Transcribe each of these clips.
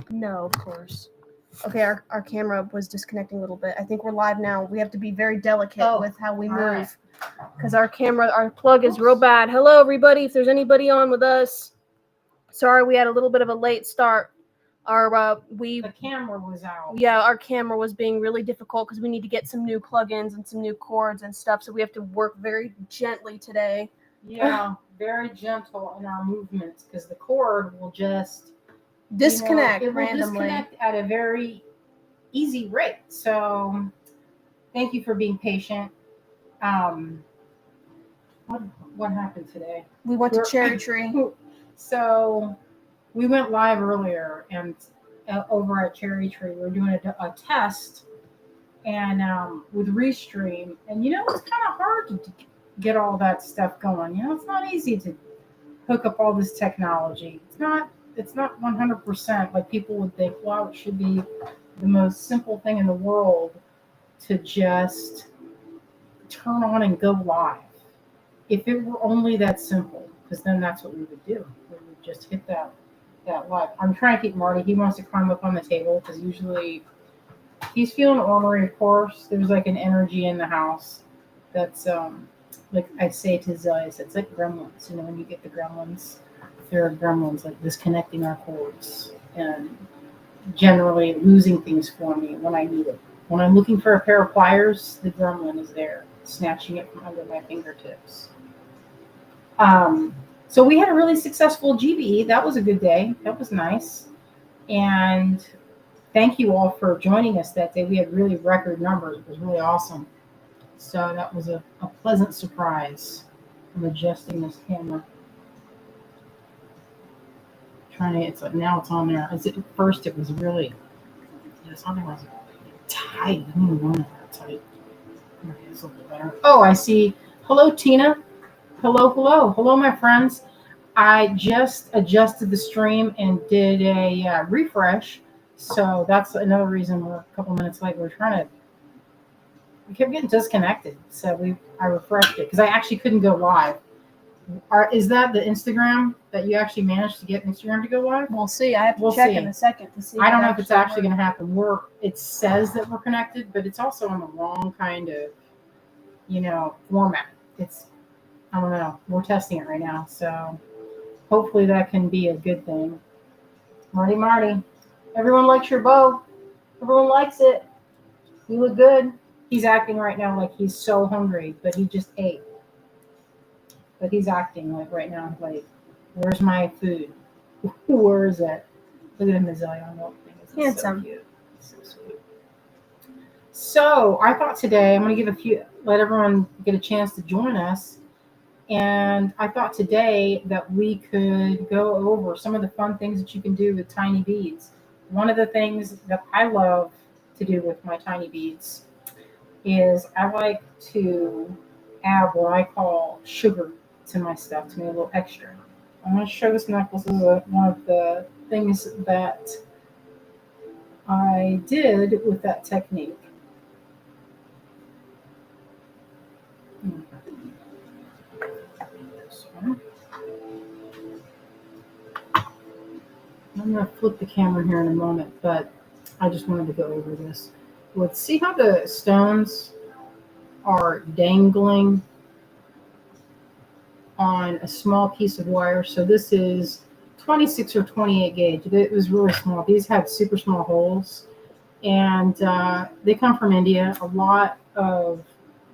No, of course. Okay, our camera was disconnecting a little bit. I think we're live now. We have to be very delicate with how we move because our plug is real bad. Hello, everybody. If there's anybody on with us, sorry we had a little bit of a late start. The camera was out. Yeah, our camera was being really difficult because we need to get some new plugins and some new cords and stuff. So we have to work very gently today. Yeah, very gentle in our movements because the cord will just disconnect it will randomly. Disconnect at a very easy rate. So thank you for being patient. What happened today? We went to Cherry Tree. So we went live earlier and over at Cherry Tree we were doing a test and with Restream, and it's kind of hard to get all that stuff going. It's not easy to hook up all this technology. It's not 100% like people would think. Wow, it should be the most simple thing in the world to just turn on and go live. If it were only that simple, because then that's what we would do. We would just hit that live. I'm trying to keep Marty. He wants to climb up on the table because usually he's feeling ornery, of course. There's like an energy in the house that's like I say to Zelia, it's like gremlins. When you get the gremlins, there are gremlins like disconnecting our cords and generally losing things for me when I need it. When I'm looking for a pair of pliers, the gremlin is there, snatching it from under my fingertips. So we had a really successful GBE. That was a good day. That was nice. And thank you all for joining us that day. We had really record numbers. It was really awesome. So that was a pleasant surprise. I'm adjusting this camera. Now it's on there. At first it was really, it's on there was tight. I didn't want it that tight. Okay, it's a little bit better. Oh, I see. Hello, Tina. Hello, my friends. I just adjusted the stream and did a refresh. So that's another reason we're a couple minutes late. We kept getting disconnected. So I refreshed it because I actually couldn't go live. Is that the Instagram that you actually managed to get Instagram to go live? We'll see. I have to check in a second to see. I don't know if it's actually going to happen. It says that we're connected, but it's also on the wrong kind of, format. I don't know. We're testing it right now. So hopefully that can be a good thing. Marty. Everyone likes your bow. Everyone likes it. You look good. He's acting right now like he's so hungry, but he just ate. But he's acting like right now, like, where's my food? Where is it? Look at him, the Zillion milk thing. Handsome. So cute. So sweet. So I thought today I'm going to let everyone get a chance to join us. And I thought today that we could go over some of the fun things that you can do with tiny beads. One of the things that I love to do with my tiny beads is I like to add what I call sugar to my stuff, to make a little extra. I'm going to show this necklace. This is one of the things that I did with that technique. I'm going to flip the camera here in a moment, but I just wanted to go over this. Let's see how the stones are dangling on a small piece of wire. So this is 26 or 28 gauge. It was really small. These had super small holes, and they come from India. A lot of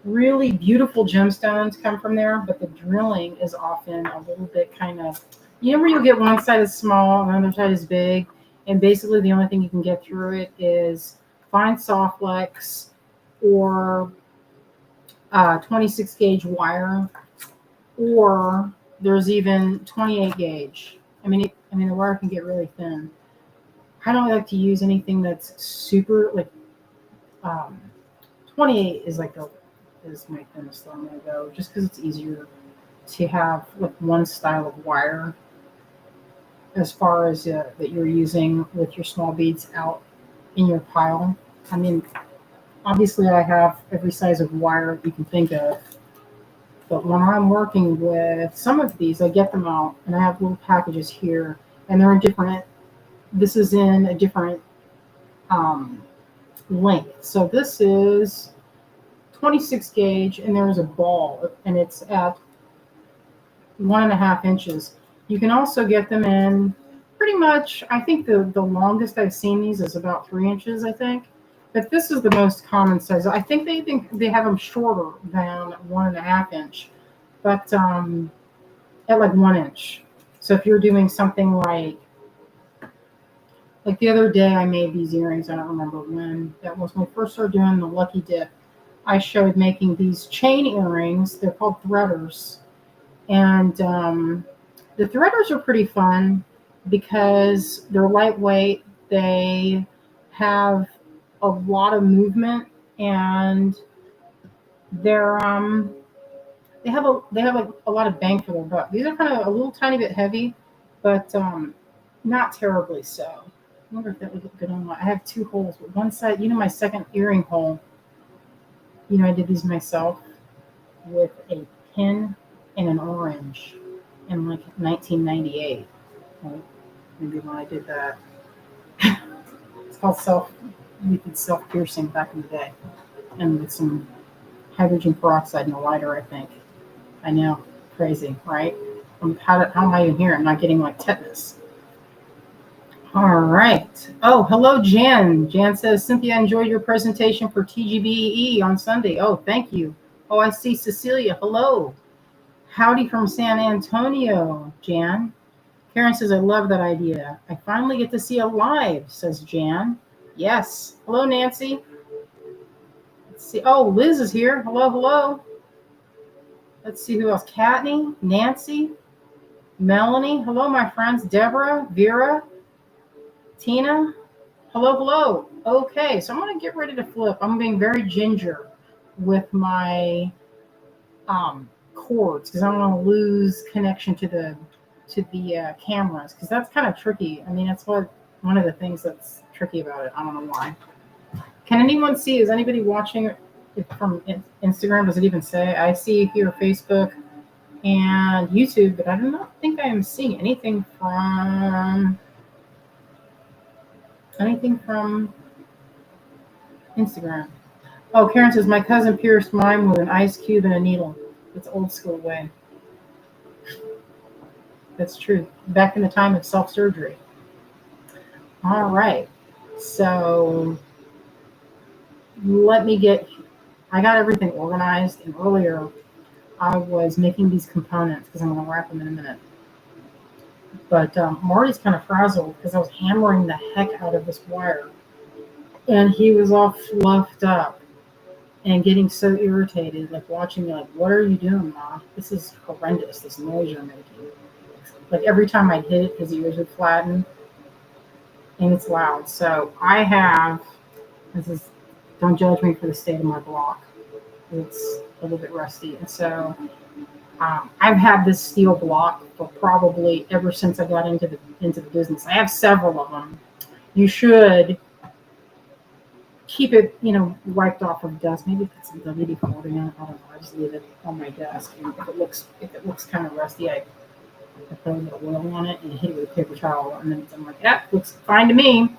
really beautiful gemstones come from there, but the drilling is often a little bit kind of, where you get one side is small and the other side is big, and basically the only thing you can get through it is fine soft flex or 26 gauge wire, or there's even 28 gauge. I mean, the wire can get really thin. I don't like to use anything that's super, like, 28 is my thinnest one I go, just because it's easier to have like one style of wire as far as that you're using with your small beads out in your pile. I mean, obviously I have every size of wire you can think of, but when I'm working with some of these, I get them out and I have little packages here, and they're in different this is in a different length. So this is 26 gauge, and there's a ball, and it's at 1.5 inches. You can also get them in pretty much, I think the longest I've seen these is about 3 inches, I think. But this is the most common size. I think they have them shorter than 1.5 inch, but at like 1 inch. So if you're doing something like the other day, I made these earrings. I don't remember when. That was when we first started doing the Lucky Dip. I showed making these chain earrings. They're called threaders. And the threaders are pretty fun because they're lightweight. They have a lot of movement, and they're they have a lot of bang for their buck. These are kind of a little tiny bit heavy, but not terribly so. I wonder if that would look good on my. I have 2 holes, but one side, my second earring hole. I did these myself with a pin and an orange in like 1998. Well, maybe when I did that. It's called we did self-piercing back in the day, and with some hydrogen peroxide in the lighter, I think. I know, crazy, right? How am I even here? I'm not getting like tetanus. All right. Oh, hello, Jan. Jan says, Cynthia, enjoyed your presentation for TGBE on Sunday. Oh, thank you. Oh, I see Cecilia. Hello. Howdy from San Antonio, Jan. Karen says, I love that idea. I finally get to see it live, says Jan. Yes. Hello, Nancy. Let's see. Oh, Liz is here. Hello, hello. Let's see who else. Katney, Nancy, Melanie. Hello, my friends. Deborah, Vera, Tina. Hello, hello. Okay, so I'm going to get ready to flip. I'm being very ginger with my cords because I don't want to lose connection to the cameras, because that's kind of tricky. I mean, that's one of the things that's tricky about it. I don't know why. Can anyone see? Is anybody watching it from Instagram? Does it even say? I see here Facebook and YouTube, but I do not think I am seeing anything from Instagram. Oh, Karen says, my cousin pierced mine with an ice cube and a needle. It's old school way. That's true. Back in the time of self-surgery. All right. So I got everything organized, and earlier I was making these components because I'm going to wrap them in a minute. But Marty's kind of frazzled because I was hammering the heck out of this wire, and he was all fluffed up and getting so irritated, like watching me, like, what are you doing, Ma? This is horrendous, this noise you're making. Like every time I hit it, his ears would flatten, and it's loud. So don't judge me for the state of my block. It's a little bit rusty. And so I've had this steel block for probably ever since I got into the business. I have several of them. You should keep it, wiped off of dust. Maybe put some WD-40 in it. I don't know. I just leave it on my desk. And if it looks kind of rusty, I put a little oil on it and hit it with a paper towel. And then I'm like, that looks fine to me.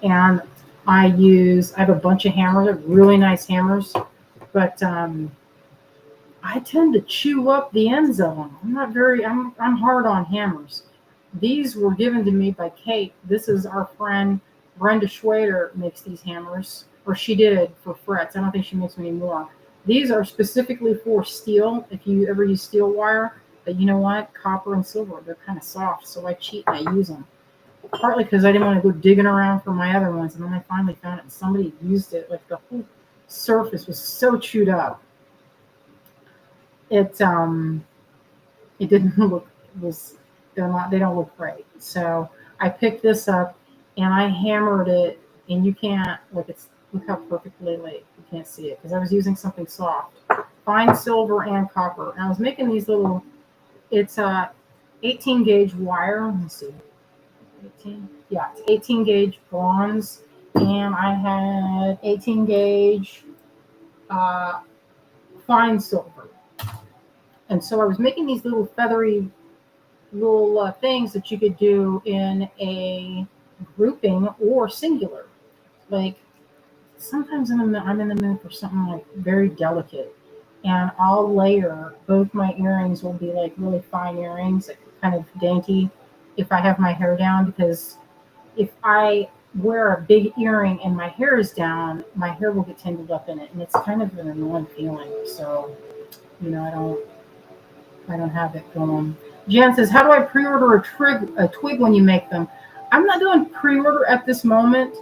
And I have a bunch of hammers, really nice hammers, but I tend to chew up the ends of them. I'm hard on hammers. These were given to me by Kate. This is our friend Brenda Schwader makes these hammers, or she did, for frets. I don't think she makes them anymore. These are specifically for steel, if you ever use steel wire. But you know what? Copper and silver, they're kind of soft, so I cheat and I use them. Partly because I didn't want to go digging around for my other ones, and then I finally found it, and somebody used it. Like, the whole surface was so chewed up. It didn't look, they don't look great. So I picked this up and I hammered it, and you can't, look how perfectly laid, you can't see it because I was using something soft, fine silver and copper. And I was making these little, it's 18 gauge wire. Let me see. 18? Yeah, it's 18 gauge bronze, and I had 18 gauge fine silver. And so I was making these little feathery little things that you could do in a grouping or singular. Like sometimes I'm in the mood for something like very delicate, and I'll layer both my earrings will be like really fine earrings, like kind of dainty if I have my hair down, because if I wear a big earring and my hair is down, my hair will get tangled up in it, and it's kind of an annoying feeling. So, I don't have it going. Jan says, "How do I pre-order a twig when you make them?" I'm not doing pre-order at this moment,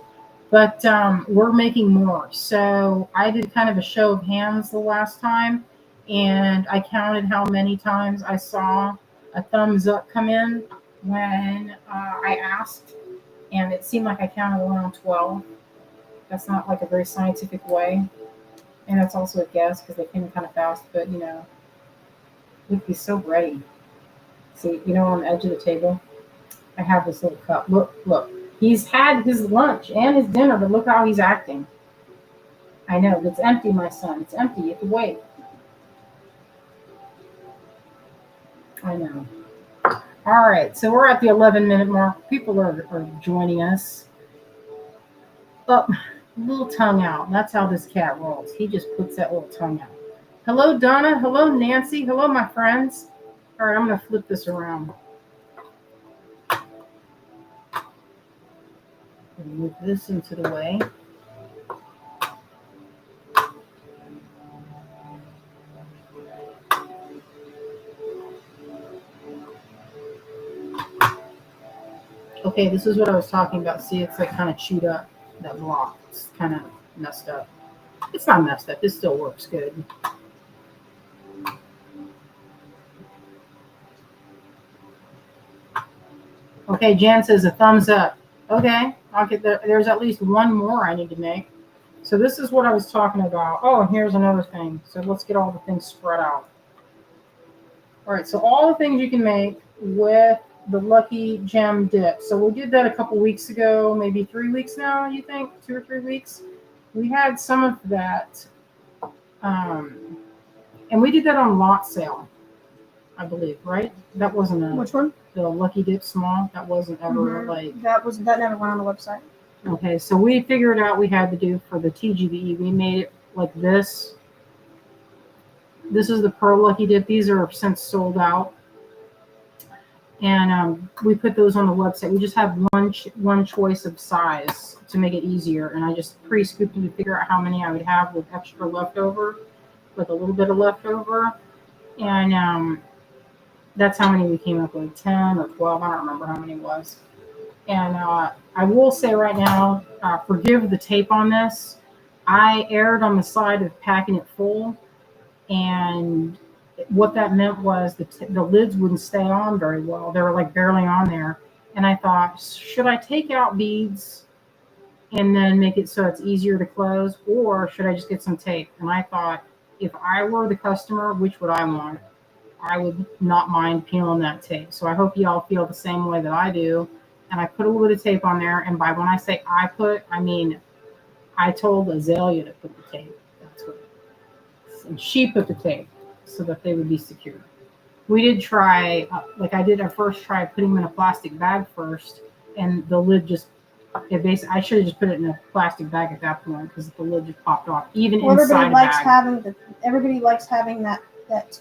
but we're making more. So I did kind of a show of hands the last time, and I counted how many times I saw a thumbs up come in when I asked, and it seemed like I counted around 12. That's not like a very scientific way, and that's also a guess because they came in kind of fast. But we'd be so ready. See, on the edge of the table, I have this little cup. Look, look. He's had his lunch and his dinner, but look how he's acting. I know, it's empty, my son. It's empty. You have to wait. I know. All right, so we're at the 11-minute mark. People are joining us. Up, little tongue out. That's how this cat rolls. He just puts that little tongue out. Hello, Donna. Hello, Nancy. Hello, my friends. All right, I'm going to flip this around. Move this into the way. Okay, this is what I was talking about. See, it's like kind of chewed up, that block. It's kind of messed up. It's not messed up. It still works good. Okay, Jan says a thumbs up. Okay, I'll get there. There's at least one more I need to make. So this is what I was talking about. Oh, and here's another thing. So let's get all the things spread out. All right, so all the things you can make with the Lucky Gem dip. So we did that a couple weeks ago, maybe 3 weeks now, you think? 2 or 3 weeks? We had some of that. And we did that on lot sale, I believe, right? That wasn't a... Which one? The Lucky Dip Small. That wasn't ever that never went on the website. Okay, so we figured out we had to do for the TGBE. We made it like this. This is the Pearl Lucky Dip. These are since sold out. And we put those on the website. We just have one choice of size to make it easier. And I just pre-scooped them to figure out how many I would have with extra leftover, with a little bit of leftover. And that's how many we came up with, 10 or 12. I don't remember how many it was. And I will say right now, forgive the tape on this. I erred on the side of packing it full. And what that meant was the lids wouldn't stay on very well. They were like barely on there. And I thought, should I take out beads and then make it so it's easier to close? Or should I just get some tape? And I thought, if I were the customer, which would I want? I would not mind peeling that tape. So I hope y'all feel the same way that I do. And I put a little bit of tape on there. And by when I say I mean I told Azalea to put the tape. That's what it is. And she put the tape so that they would be secure. We did try, like I did our first try, putting them in a plastic bag first. And the lid just, I should have just put it in a plastic bag at that point because the lid just popped off, even inside a bag. Everybody likes having that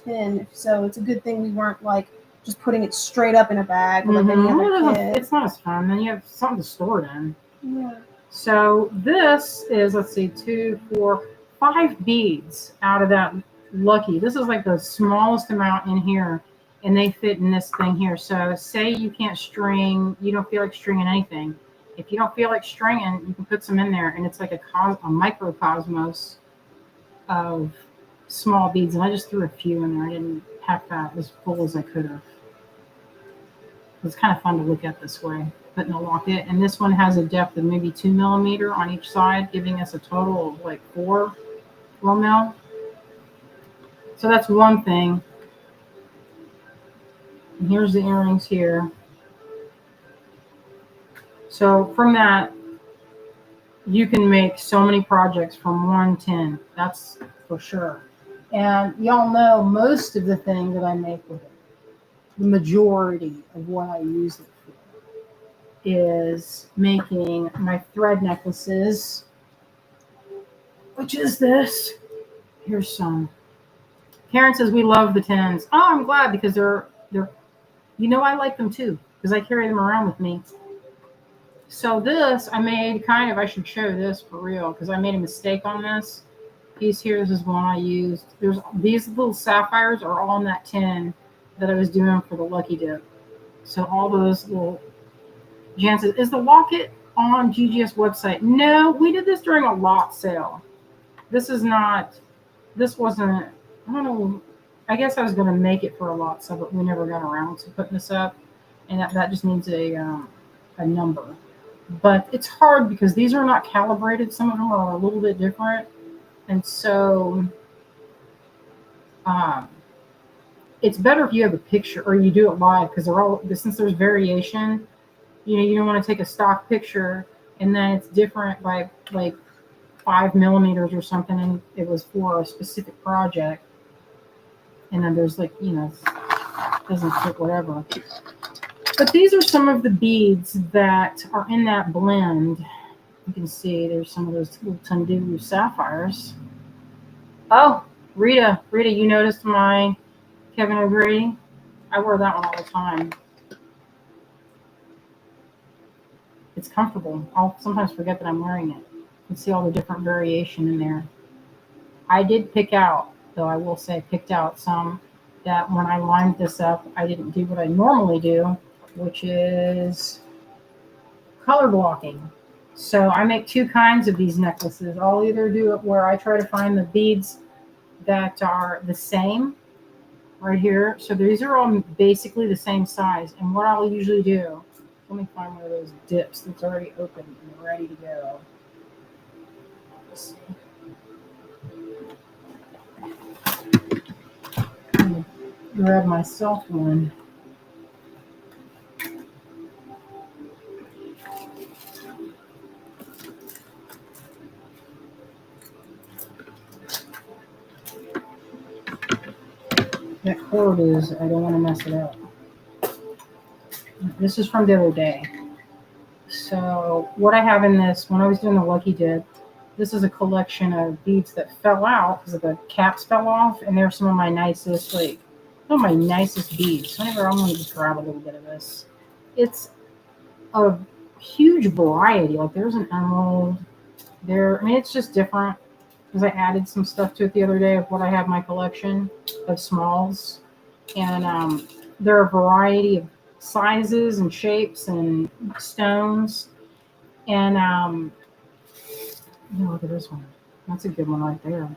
tin, so it's a good thing we weren't like just putting it straight up in a bag like any other kid. It's not as fun. Then you have something to store it in. Yeah. So this is, let's see, 2, 4, 5 beads out of that Lucky. This is like the smallest amount in here, and they fit in this thing here. So say you can't string, you don't feel like stringing anything. If you don't feel like stringing, you can put some in there, and it's like a microcosmos of small beads. And I just threw a few in there. I didn't pack that as full as I could have. It's kind of fun to look at this way. Putting a locket, and this one has a depth of maybe 2 millimeter on each side, giving us a total of like 4 mil. So that's one thing. And here's the earrings here. So from that, you can make so many projects from one tin. That's for sure. And y'all know most of the thing that I make with it, the majority of what I use it for. is making my thread necklaces, which is this. Here's some. Karen says we love the 10s. Oh, I'm glad, because they're I like them too, because I carry them around with me. So this I made I should show this for real, because I made a mistake on this piece here. This is one I used. There's these little sapphires are all in that tin that I was doing for the Lucky Dip. So all those little Jan says, is the locket on GGS website? No, we did this during a lot sale. This wasn't, I don't know, I guess I was going to make it for a lot sale, but we never got around to putting this up. And that just needs a number. But it's hard because these are not calibrated. Some of them are a little bit different. And so it's better if you have a picture or you do it live, because since there's variation, you don't want to take a stock picture and then it's different by like 5 millimeters or something, and it was for a specific project. And then there's doesn't fit, whatever. But these are some of the beads that are in that blend. You can see there's some of those little Tundu sapphires. Oh, Rita, you noticed my Kevin O'Grady? I wear that one all the time. It's comfortable. I'll sometimes forget that I'm wearing it. You can see all the different variation in there. I did pick out, though I will say, some that when I lined this up, I didn't do what I normally do, which is color blocking. So I make two kinds of these necklaces. I'll either do it where I try to find the beads that are the same right here. So these are all basically the same size. And what I'll usually do, let me find one of those dips that's already open and ready to go. Let's see. I'm going to grab myself one. That cord is, I don't want to mess it up. This is from the other day. So what I have in this, when I was doing the Lucky Dip, this is a collection of beads that fell out because the caps fell off, and they're some of my nicest, beads. So anyway, I'm going to just grab a little bit of this. It's a huge variety. Like there's an emerald there. I mean, it's just different because I added some stuff to it the other day of what I have in my collection of smalls. And there are a variety of sizes and shapes and stones. And look at this one. That's a good one right there.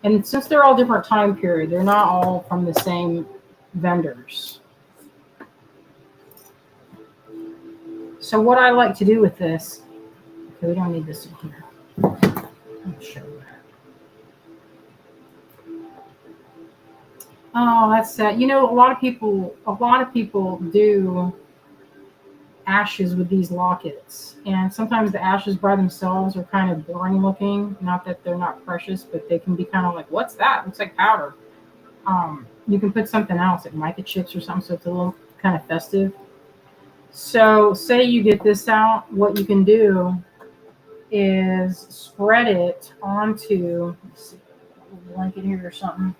And since they're all different time period, they're not all from the same vendors. So what I like to do with this, okay, we don't need this in here. I'll show you. Oh, that's sad. A lot of people do ashes with these lockets, and sometimes the ashes by themselves are kind of boring looking. Not that they're not precious, but they can be kind of like, what's that? Looks like powder. You can put something else, like mica chips or something, so it's a little kind of festive. So say you get this out, what you can do is spread it onto, let's see, a blanket here or something.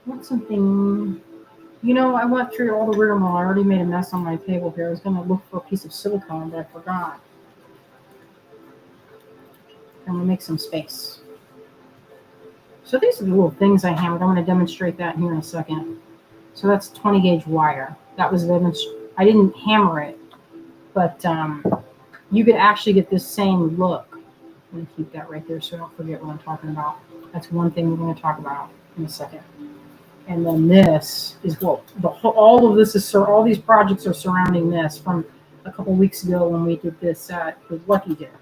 Want something, I went through all the rigmarole. I already made a mess on my table here. I was going to look for a piece of silicone, but I forgot. I'm going to make some space. So these are the little things I hammered. I'm going to demonstrate that here in a second. So that's 20 gauge wire. That was I didn't hammer it, but you could actually get this same look. I'm going to keep that right there so I don't forget what I'm talking about. That's one thing we're going to talk about in a second. And then this is what all these projects are surrounding this from a couple weeks ago when we did this with Lucky Dip.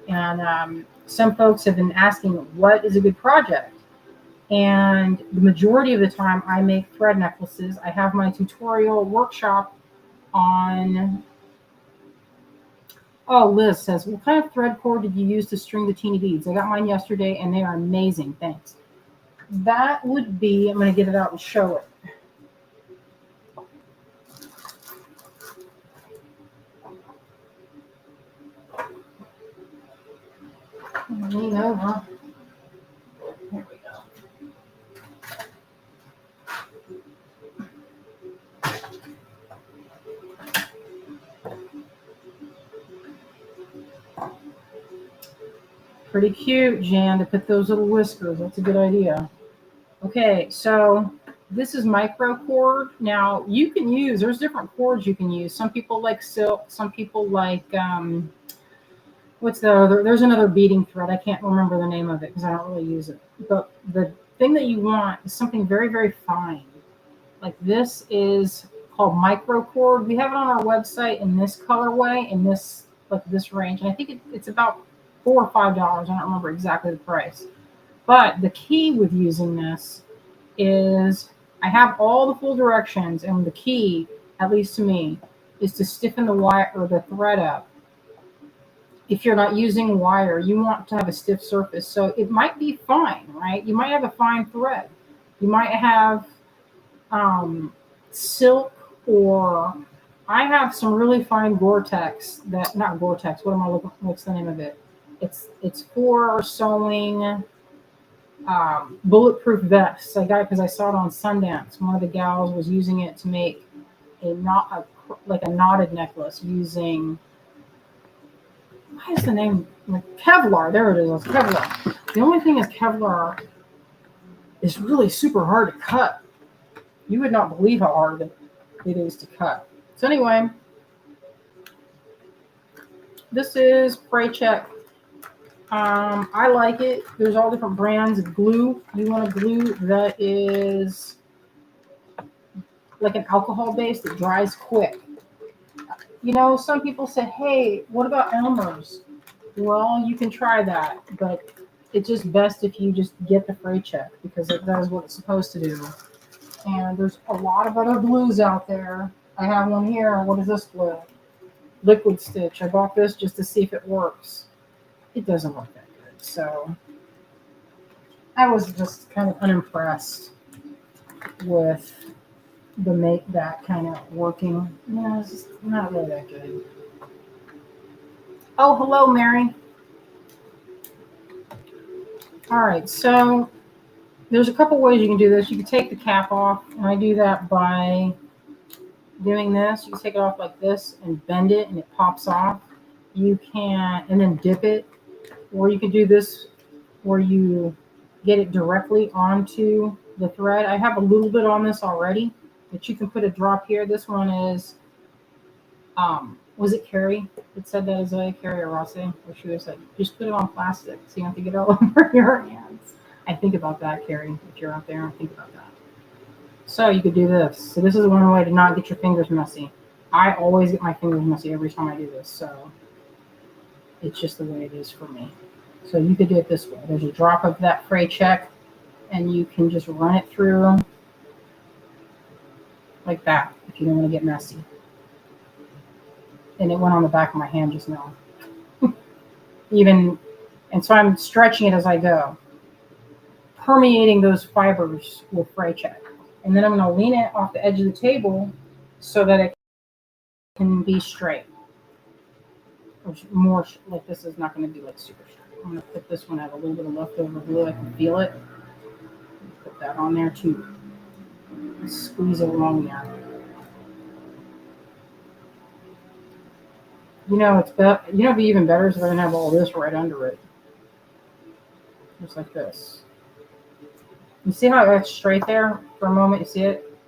And some folks have been asking, what is a good project? And the majority of the time I make thread necklaces. I have my tutorial workshop on, Liz says, what kind of thread cord did you use to string the teeny beads? I got mine yesterday and they are amazing, thanks. that would be, I'm going to get it out and show it. Lean over. There we go. Pretty cute, Jan, to put those little whiskers. That's a good idea. Okay, so this is micro cord. Now you can use, there's different cords you can use. Some people like silk, some people like, what's the other, there's another beading thread. I can't remember the name of it because I don't really use it. But the thing that you want is something very, very fine. Like this is called micro cord. We have it on our website in this colorway, in this, like this range. And I think it's about $4 or $5. I don't remember exactly the price. But the key with using this is I have all the full directions, and the key, at least to me, is to stiffen the wire or the thread up. If you're not using wire, you want to have a stiff surface. So it might be fine, right? You might have a fine thread. You might have silk, or I have some really fine Gore-Tex that, not Gore-Tex, what am I looking for? What's the name of it? It's for sewing bulletproof vests. I got it because I saw it on Sundance. One of the gals was using it to make like a knotted necklace using, what is the name? Kevlar. There it is. It's Kevlar. The only thing is Kevlar is really super hard to cut. You would not believe how hard it is to cut. So anyway, this is Spray Check. I like it. There's all different brands of glue. You want a glue that is like an alcohol base that dries quick. You know, some people said, hey, what about Elmer's? Well, you can try that, but it's just best if you just get the Spray Check because it does what it's supposed to do. And there's a lot of other glues out there. I have one here. What is this glue? Liquid Stitch. I bought this just to see if it works. It doesn't work that good. So I was just kind of unimpressed with that kind of working. Yeah, it's just not really that good. Oh, hello, Mary. All right, so there's a couple ways you can do this. You can take the cap off, and I do that by doing this. You can take it off like this and bend it, and it pops off. You can, and then dip it, or you can do this where you get it directly onto the thread. I have a little bit on this already, but you can put a drop here. This one is, was it Carrie that said that? Is it Carrie or Rossi? Or she was like, just put it on plastic so you don't have to get it all over your hands. I think about that, Carrie. If you're out there, I think about that. So you could do this. So this is one way to not get your fingers messy. I always get my fingers messy every time I do this. So it's just the way it is for me. So you could do it this way. There's a drop of that Spray Check, and you can just run it through like that if you don't want to get messy. And it went on the back of my hand just now. And so I'm stretching it as I go, permeating those fibers with Spray Check. And then I'm going to lean it off the edge of the table so that it can be straight. Or more, like this is not going to be like super straight. I'm going to put this one, I have a little bit of leftover glue. I can feel it. Put that on there too. Squeeze it along there. You know, it'd be even better if I didn't have all this right under it. Just like this. You see how it's straight there for a moment? You see it?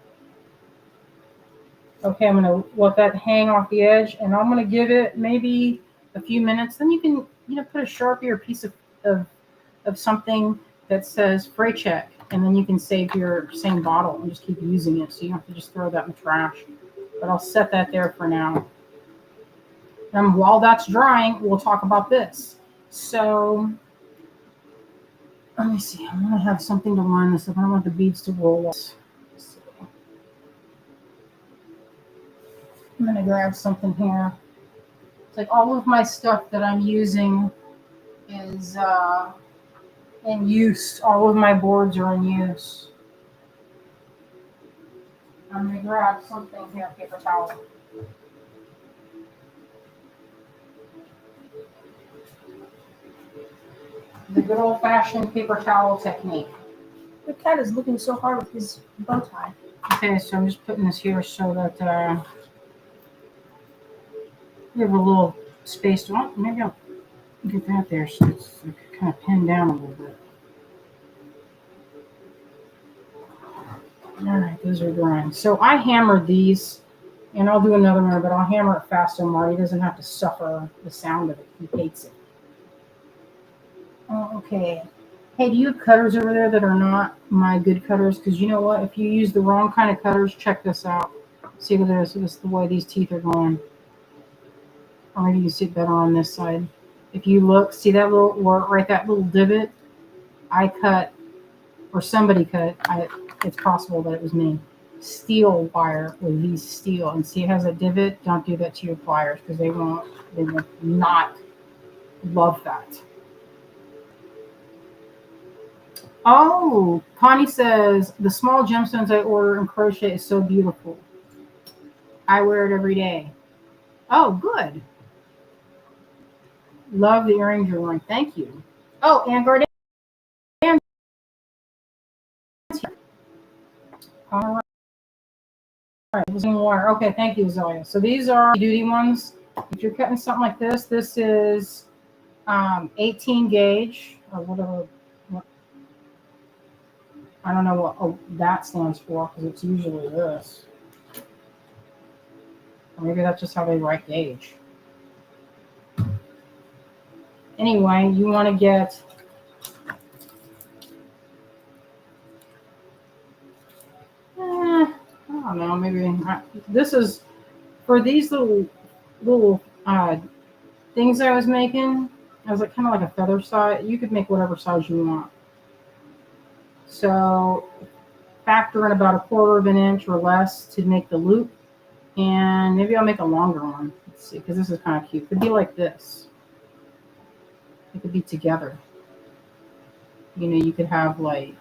Okay, I'm going to let that hang off the edge, and I'm going to give it maybe a few minutes. Then you can, put a Sharpie or a piece of something that says Spray Check, and then you can save your same bottle and just keep using it, so you don't have to just throw that in the trash. But I'll set that there for now. And while that's drying, we'll talk about this. So let me see. I'm going to have something to line this up. I don't want the beads to roll off. I'm going to grab something here. It's like all of my stuff that I'm using is in use. All of my boards are in use. I'm gonna grab something here, paper towel. The good old-fashioned paper towel technique. The cat is looking so hard with his bow tie. Okay, so I'm just putting this here so that we have a little space. Oh, maybe I'll get that there so it's kind of pinned down a little bit. All right, those are drying. So I hammered these, and I'll do another one, but I'll hammer it fast so Marty doesn't have to suffer the sound of it. He hates it. Oh, okay. Hey, do you have cutters over there that are not my good cutters? Because you know what? If you use the wrong kind of cutters, check this out. See what this is the way these teeth are going. Or maybe you see it better on this side. If you look, see that little, right, that little divot? I cut, or somebody cut, it's possible that it was me. Steel wire with these steel. And see it has a divot? Don't do that to your pliers because they will not love that. Oh, Connie says, the small gemstones I order in crochet is so beautiful. I wear it every day. Oh, good. Love the earrings you're wearing. Thank you. Oh, and Garden. All right. Water. Okay, thank you, Zoya. So these are duty ones. If you're cutting something like this, this is 18 gauge or whatever. I don't know what that stands for because it's usually this. Or maybe that's just how they write gauge. Anyway, you want to get I don't know, maybe this is for these little things I was making. I was like kind of like a feather size. You could make whatever size you want. So factor in about 1/4 of an inch or less to make the loop. And maybe I'll make a longer one. Let's see, because this is kind of cute. It could be like this. It could be together. You know, you could have like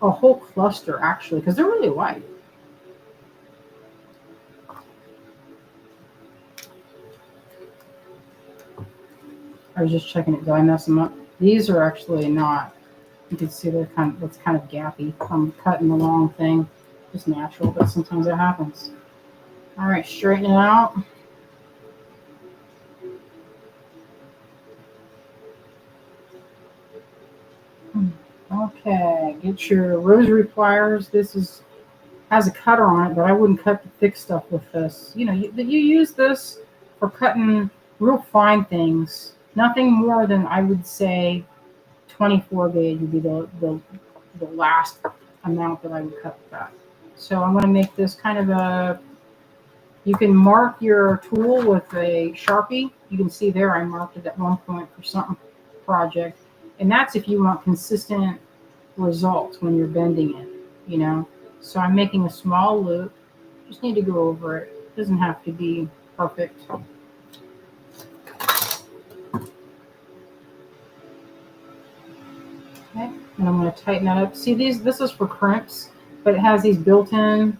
a whole cluster actually, because they're really light. I was just checking it. Did I mess them up? These are actually not. You can see they're it's kind of gappy. I'm cutting the wrong thing. Just natural, but sometimes it happens. All right, straighten it out. Okay, get your rosary pliers. This has a cutter on it, but I wouldn't cut the thick stuff with this. You know, you use this for cutting real fine things. Nothing more than, I would say, 24 gauge would be the last amount that I would cut with that. So I'm going to make this kind of a, you can mark your tool with a Sharpie. You can see there I marked it at one point for something project. And that's if you want consistent results when you're bending it, you know. So I'm making a small loop. Just need to go over it. It doesn't have to be perfect. Okay, and I'm going to tighten that up. See, this is for crimps, but it has these built-in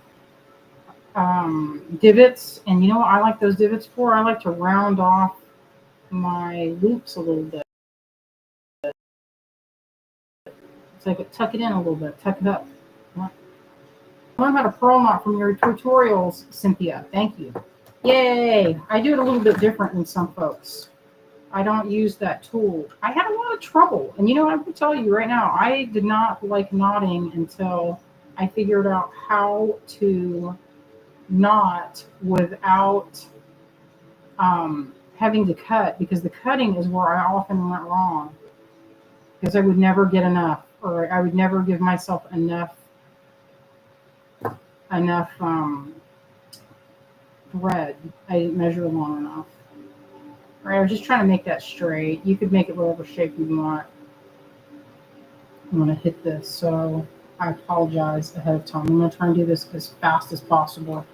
divots. And you know what I like those divots for? I like to round off my loops a little bit. It's like tuck it in a little bit, tuck it up. Learn how to purl knot from your tutorials, Cynthia. Thank you. Yay! I do it a little bit different than some folks. I don't use that tool. I had a lot of trouble. And you know, I will tell you right now, I did not like knotting until I figured out how to knot without having to cut, because the cutting is where I often went wrong. Because I would never get enough, or I would never give myself enough thread. I didn't measure long enough. All right, I was just trying to make that straight. You could make it whatever shape you want. I'm going to hit this, so I apologize ahead of time. I'm going to try and do this as fast as possible.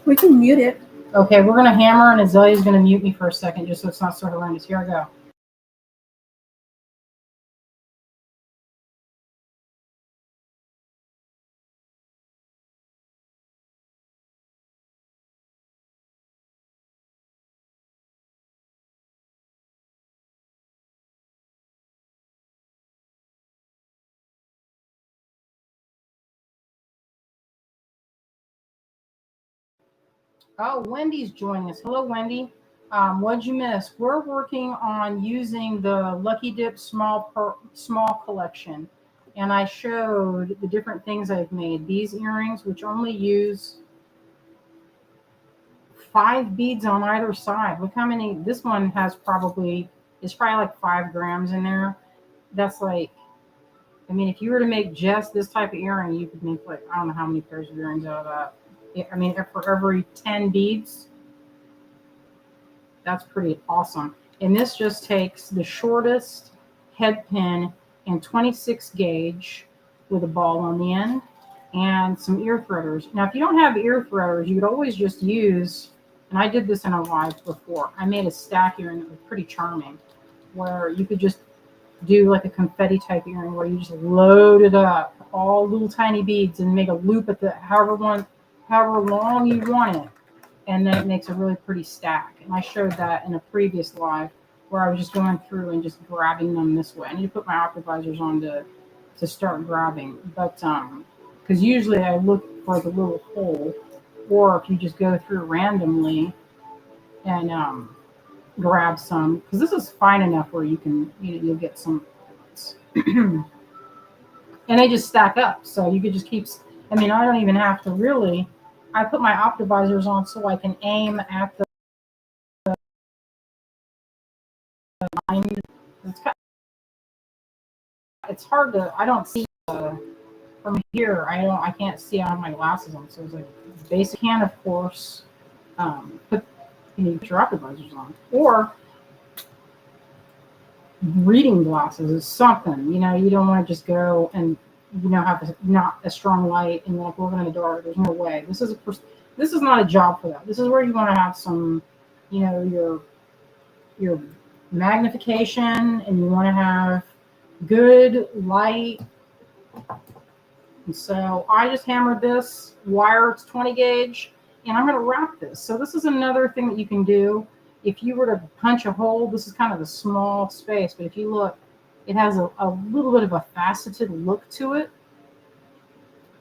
We can mute it. Okay, we're going to hammer, and Azalea's going to mute me for a second just so it's not so horrendous. Here I go. Oh, Wendy's joining us. Hello, Wendy. What'd you miss? We're working on using the Lucky Dip small collection, and I showed the different things I've made. These earrings, which only use 5 beads on either side. Look how many. This one has probably it's probably like 5 grams in there. That's like, I mean, if you were to make just this type of earring, you could make like I don't know how many pairs of earrings out of that. I mean, for every 10 beads. That's pretty awesome. And this just takes the shortest head pin and 26 gauge with a ball on the end and some ear threaders. Now, if you don't have ear threaders, you could always just use, and I did this in a live before, I made a stack earring that was pretty charming, where you could just do like a confetti type earring where you just load it up, all little tiny beads, and make a loop at the however long you want it, and then it makes a really pretty stack. And I showed that in a previous live where I was just going through and just grabbing them this way. I need to put my optimizers on to start grabbing, but because usually I look for the little hole, or if you just go through randomly and grab some, because this is fine enough where you can, you'll get some and they just stack up, so you could just keep, I mean, I don't even have to really, I put my optimizers on so I can aim at the line. It's hard to, I don't see from here, I can't see, I have my glasses on, so it's like basic hand, of course, put your optimizers on, or reading glasses is something, you don't want to just go and have not a strong light and like working in the dark. There's no way. This is not a job for that. This is where you want to have some, your magnification, and you want to have good light. And so I just hammered this wire. It's 20 gauge, and I'm going to wrap this. So this is another thing that you can do. If you were to punch a hole, this is kind of a small space, but if you look, it has a little bit of a faceted look to it.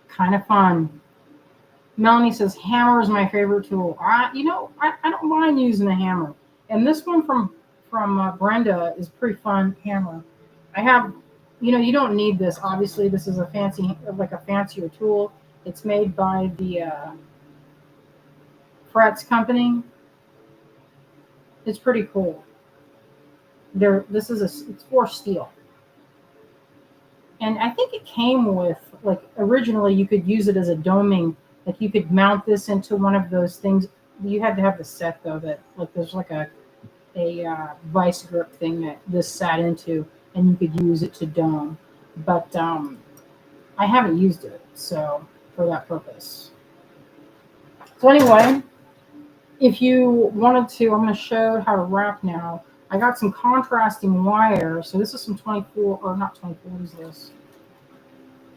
Kind of fun. Melanie says, hammer is my favorite tool. I don't mind using a hammer. And this one from Brenda is pretty fun hammer. I have, you don't need this. Obviously, this is a fancier tool. It's made by the Frets company. It's pretty cool. It's for steel. And I think it came with, like, originally you could use it as a doming, like you could mount this into one of those things. You had to have the set though, that like there's like a vice grip thing that this sat into, and you could use it to dome. But I haven't used it, so for that purpose. So anyway, if you wanted to, I'm going to show how to wrap now. I got some contrasting wire. So this is some 24, or not 24, what is this?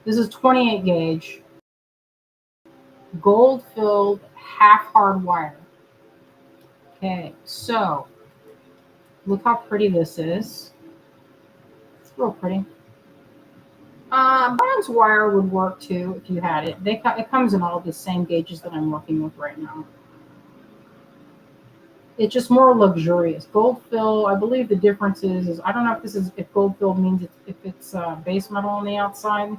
This is 28 gauge, gold filled, half hard wire. Okay, so look how pretty this is. It's real pretty. Bronze wire would work too if you had it. It comes in all the same gauges that I'm working with right now. It's just more luxurious. Gold fill, I believe the difference is I don't know if gold fill means if it's base metal on the outside,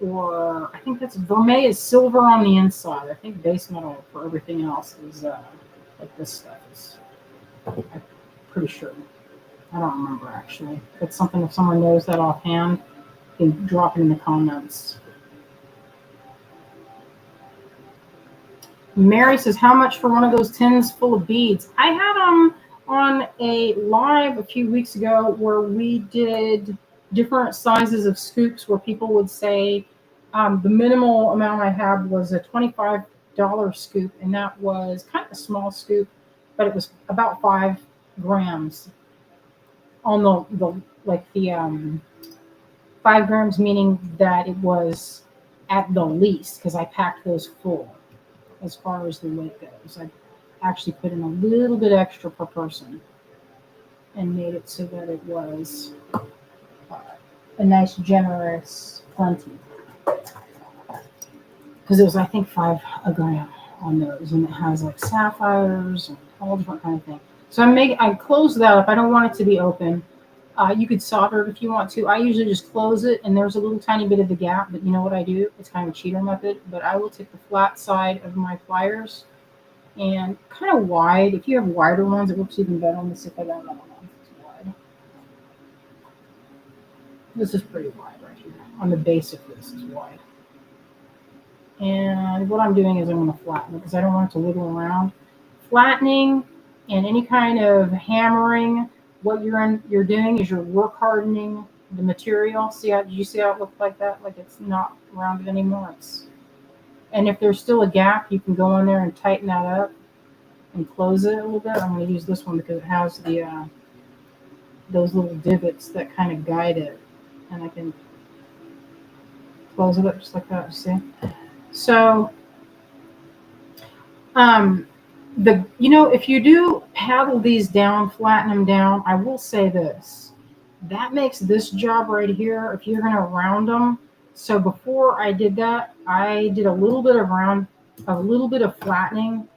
or I think that's vermeil is silver on the inside. I think base metal for everything else is like this stuff is. I'm pretty sure. I don't remember actually. It's something, if someone knows that offhand, you can drop it in the comments. Mary says, how much for one of those tins full of beads? I had them on a live a few weeks ago where we did different sizes of scoops where people would say the minimal amount I had was a $25 scoop, and that was kind of a small scoop, but it was about 5 grams on the 5 grams, meaning that it was at the least, because I packed those full. As far as the weight goes, I actually put in a little bit extra per person and made it so that it was a nice, generous plenty. Because it was, I think, 5 a gram on those, and it has like sapphires and all different kind of things. So I close that up. I don't want it to be open. You could solder it if you want to. I usually just close it, and there's a little tiny bit of a gap, but you know what I do? It's kind of a cheater method, but I will take the flat side of my pliers and kind of wide. If you have wider ones, it works even better on this. If I don't know if it's wide. This is pretty wide right here. On the base of this is wide. And what I'm doing is I'm going to flatten it because I don't want it to wiggle around. Flattening and any kind of hammering, what you're doing is you're work hardening the material. Did you see how it looked like that? Like it's not rounded anymore. And if there's still a gap, you can go in there and tighten that up and close it a little bit. I'm going to use this one because it has the those little divots that kind of guide it, and I can close it up just like that. See? So, if you do paddle these down, flatten them down, I will say this. That makes this job right here, if you're going to round them. So before I did that, I did a little bit of flattening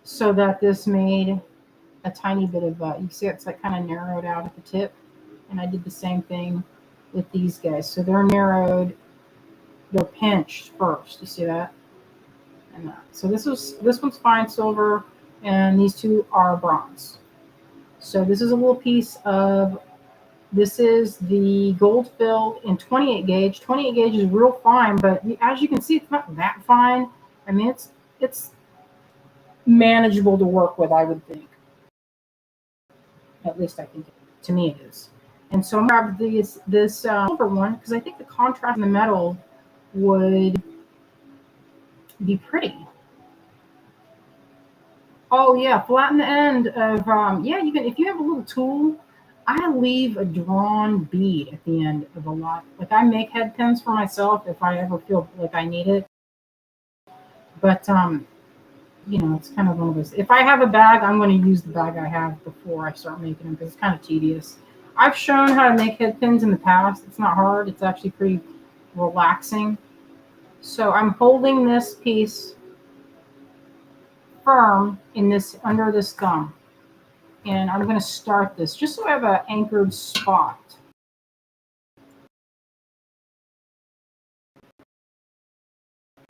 so that this made a tiny bit of, you see it's like kind of narrowed out at the tip. And I did the same thing with these guys. So they're narrowed, they're pinched first. You see that? And that. So this one's fine silver, and these two are bronze. So this is a little piece of, this is the gold filled in 28 gauge. 28 gauge is real fine, but as you can see, it's not that fine. I mean, it's manageable to work with, I would think. At least I think, to me it is. And so I'm going to grab this silver one because I think the contrast in the metal would be pretty. Oh yeah, flatten the end of you can, if you have a little tool. I leave a drawn bead at the end of a lot. Like I make head pins for myself if I ever feel like I need it. But it's kind of one of those. If I have a bag, I'm going to use the bag I have before I start making them because it's kind of tedious. I've shown how to make head pins in the past. It's not hard. It's actually pretty relaxing. So I'm holding this piece firm under this thumb. And I'm going to start this just so I have an anchored spot.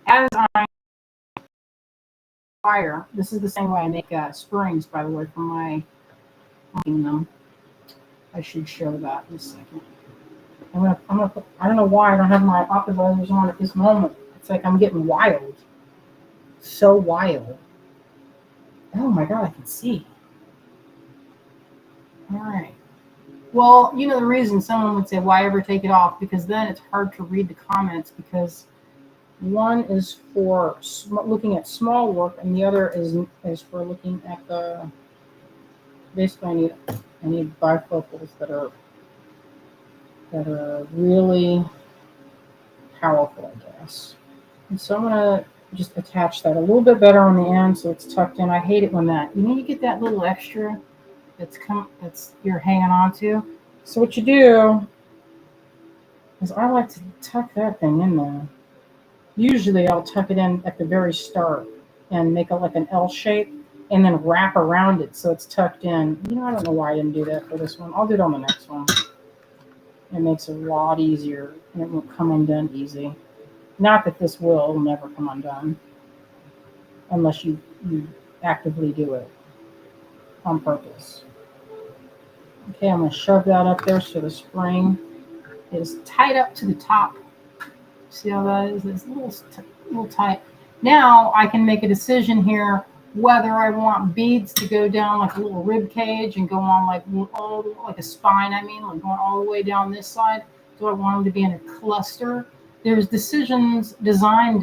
As I fire, this is the same way I make springs, by the way, for my making them. I should show that in a second. I'm gonna put, I don't know why I don't have my optimizers on at this moment. It's like I'm getting wild. So wild. Oh my God, I can see. All right. Well, the reason someone would say, why ever take it off? Because then it's hard to read the comments because one is for looking at small work and the other is for looking at the, basically I need bifocals that are really powerful, I guess. And so I'm going to just attach that a little bit better on the end so it's tucked in. I hate it when you get that little extra that's you're hanging on to. So what you do is I like to tuck that thing in there. Usually I'll tuck it in at the very start and make like an L shape and then wrap around it so it's tucked in. I don't know why I didn't do that for this one. I'll do it on the next one. It makes it a lot easier and it won't come undone easy. Not that this will never come undone unless you actively do it on purpose. Okay, I'm going to shove that up there so the spring is tight up to the top. See how that is? It's a little tight. Now I can make a decision here whether I want beads to go down like a little rib cage and go on like a spine. I mean, like going all the way down this side. Do I want them to be in a cluster? There's design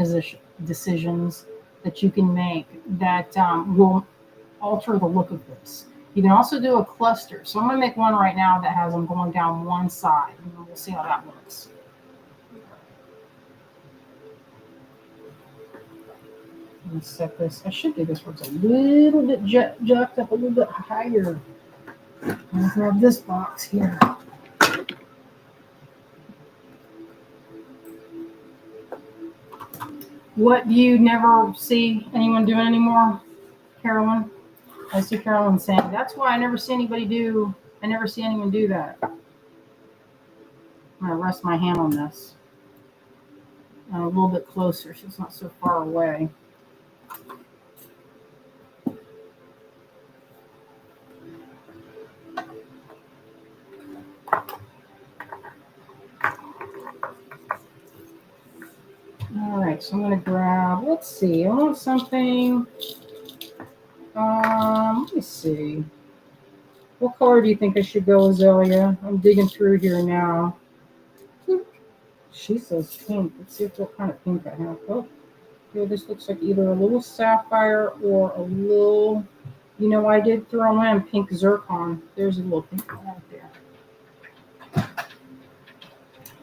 decisions that you can make that will alter the look of this. You can also do a cluster. So I'm going to make one right now that has them going down one side. And we'll see how that looks. Let me set this. I should do this where it's a little bit jacked up a little bit higher. I'll grab this box here. What do you never see anyone doing anymore, Carolyn? I see Carolyn saying, that's why I never see anyone do that. I'm going to rest my hand on this. A little bit closer so it's not so far away. All right, so I'm going to grab, let's see, I want something. Let me see. What color do you think I should go, Azalea? I'm digging through here now. She says pink. Let's see what kind of pink I have. Oh, yeah, this looks like either a little sapphire or a little, you know, I did throw in pink zircon. There's a little pink one out there.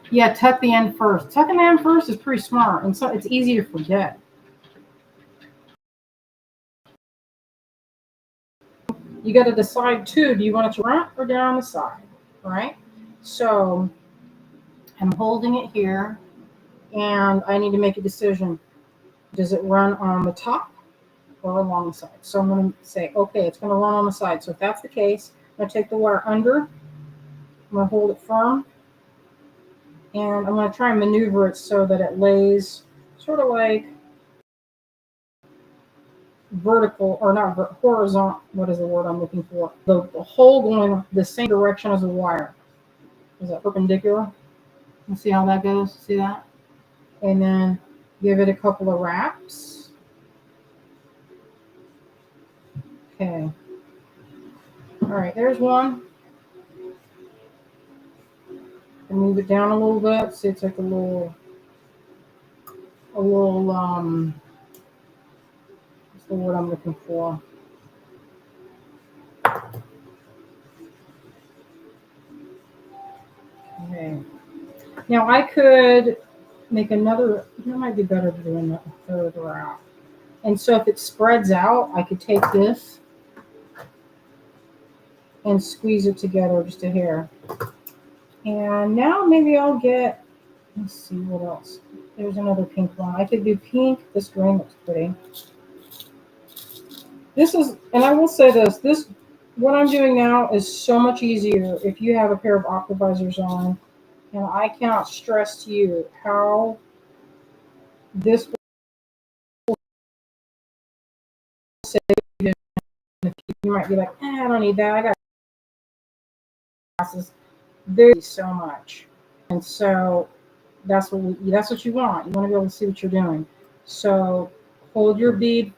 Yeah, tuck the end first. Tucking the end first is pretty smart, and so it's easy to forget. You got to decide too, do you want it to run or down the side, right? So I'm holding it here and I need to make a decision. Does it run on the top or along the side? So I'm going to say, okay, it's going to run on the side. So if that's the case, I'm going to take the wire under, I'm going to hold it firm, and I'm going to try and maneuver it so that it lays sort of like vertical, or not horizontal. What is the word I'm looking for? The hole going the same direction as the wire. Is that perpendicular? Let's see how that goes. See that? And then give it a couple of wraps. Okay. All right, there's one. And move it down a little bit. See, it's like a little, what's the word I'm looking for? Okay. Now I could make another, it might be better to do a third wrap. And so if it spreads out, I could take this and squeeze it together just a hair. And now maybe I'll get, let's see what else. There's another pink one. I could do pink. This green looks pretty. This is, and I will say this, what I'm doing now is so much easier if you have a pair of aquavisors on. And I cannot stress to you how this will save you. You might be like, I don't need that. I got glasses. There's so much. And so that's what you want. You want to be able to see what you're doing. So hold your bead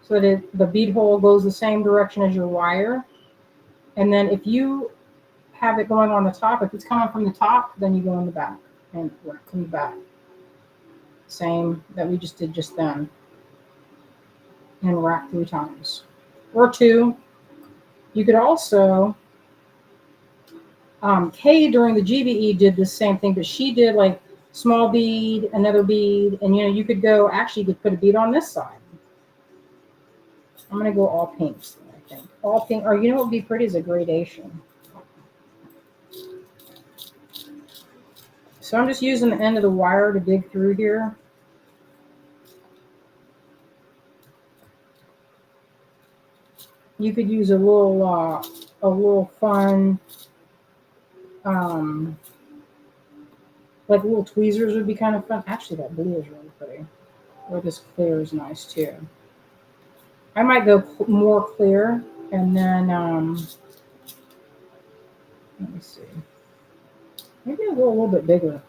so that the bead hole goes the same direction as your wire. And then if you have it going on the top, if it's coming from the top, then you go in the back and work from the back. Same that we just did just then. And wrap 3 times. Or 2. You could also, Kay during the GBE did the same thing, but she did like small bead, another bead, and you could go, actually you could put a bead on this side. I'm going to go all pinks, I think. All pink, or you know what would be pretty is a gradation. So I'm just using the end of the wire to dig through here. You could use a little fun, like little tweezers would be kind of fun. Actually, that blue is really pretty. Or this clear is nice too. I might go more clear, and then let me see. Maybe I'll go a little bit bigger.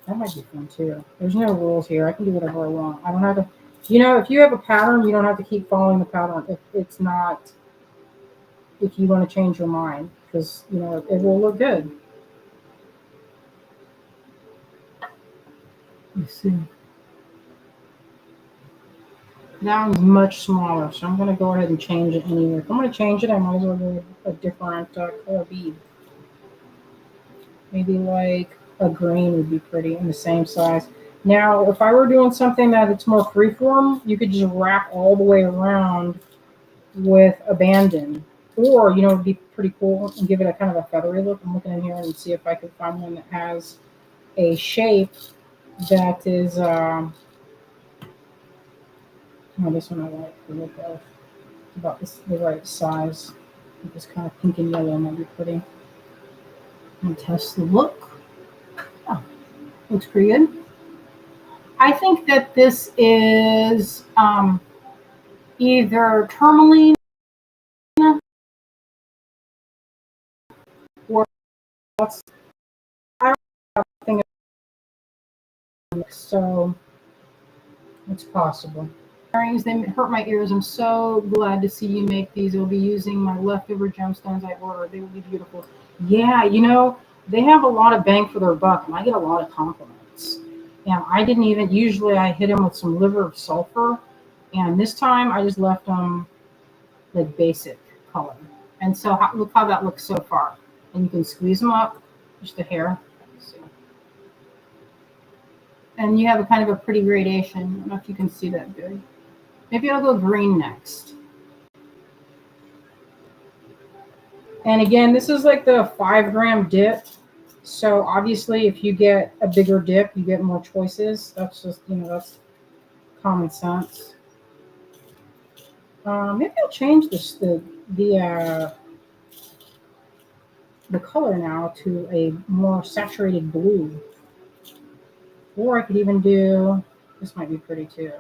That might be fun too. There's no rules here. I can do whatever I want. I don't have to. If you have a pattern, you don't have to keep following the pattern. If it's not, if you want to change your mind, because it will look good. Let's see. That one's much smaller, so I'm going to go ahead and change it anyway. If I'm going to change it, I might as well do a different color bead. Maybe like a green would be pretty in the same size. Now, if I were doing something that it's more freeform, you could just wrap all the way around with abandon. Or, it would be pretty cool and give it a kind of a feathery look. I'm looking in here and see if I could find one that has a shape that is Oh, this one I like the look of. It's about the right size. This kind of pink and yellow might be pretty. And test the look. Oh, looks pretty good. I think that this is either tourmaline or what's I don't think so. It's possible. Earrings, they hurt my ears. I'm so glad to see you make these. I'll be using my leftover gemstones I ordered. They will be beautiful. Yeah, you know, they have a lot of bang for their buck, and I get a lot of compliments. And I didn't even, usually I hit them with some liver of sulfur, and this time I just left them like basic color. And so look how that looks so far. And you can squeeze them up, just a hair. Let's see. And you have a kind of a pretty gradation. I don't know if you can see that good. Maybe I'll go green next. And again, this is like the 5-gram dip. So obviously if you get a bigger dip, you get more choices. That's just, you know, that's common sense. Maybe I'll change the color now to a more saturated blue. Or I could even do, this might be pretty too.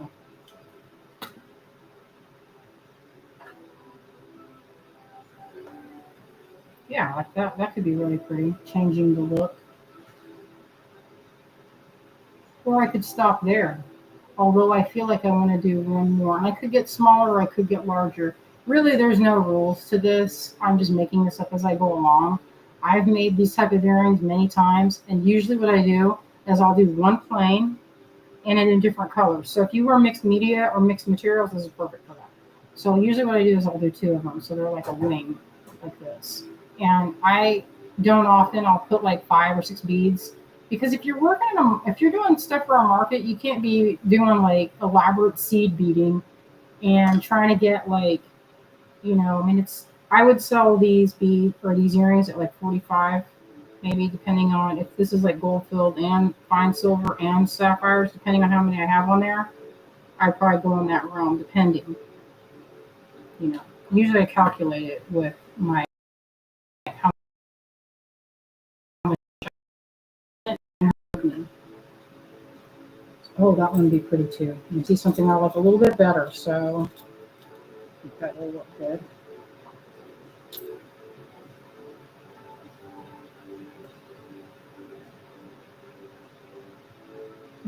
Yeah, like that. That could be really pretty, changing the look. Or I could stop there. Although I feel like I want to do one more. And I could get smaller or I could get larger. Really, there's no rules to this. I'm just making this up as I go along. I've made these type of earrings many times. And usually what I do is I'll do one plain and in different colors. So if you wear mixed media or mixed materials, this is perfect for that. So usually what I do is I'll do 2 of them. So they're like a wing like this. And I don't often, I'll put like 5 or 6 beads. Because if you're working if you're doing stuff for a market, you can't be doing like elaborate seed beading and trying to get like, you know, I mean, I would sell these beads or these earrings at like 45, maybe depending on if this is like gold filled and fine silver and sapphires, depending on how many I have on there. I'd probably go in that realm, depending, you know. Usually I calculate it with my, how much. Oh, that one would be pretty too. You see something I like a little bit better, so I think that will look good.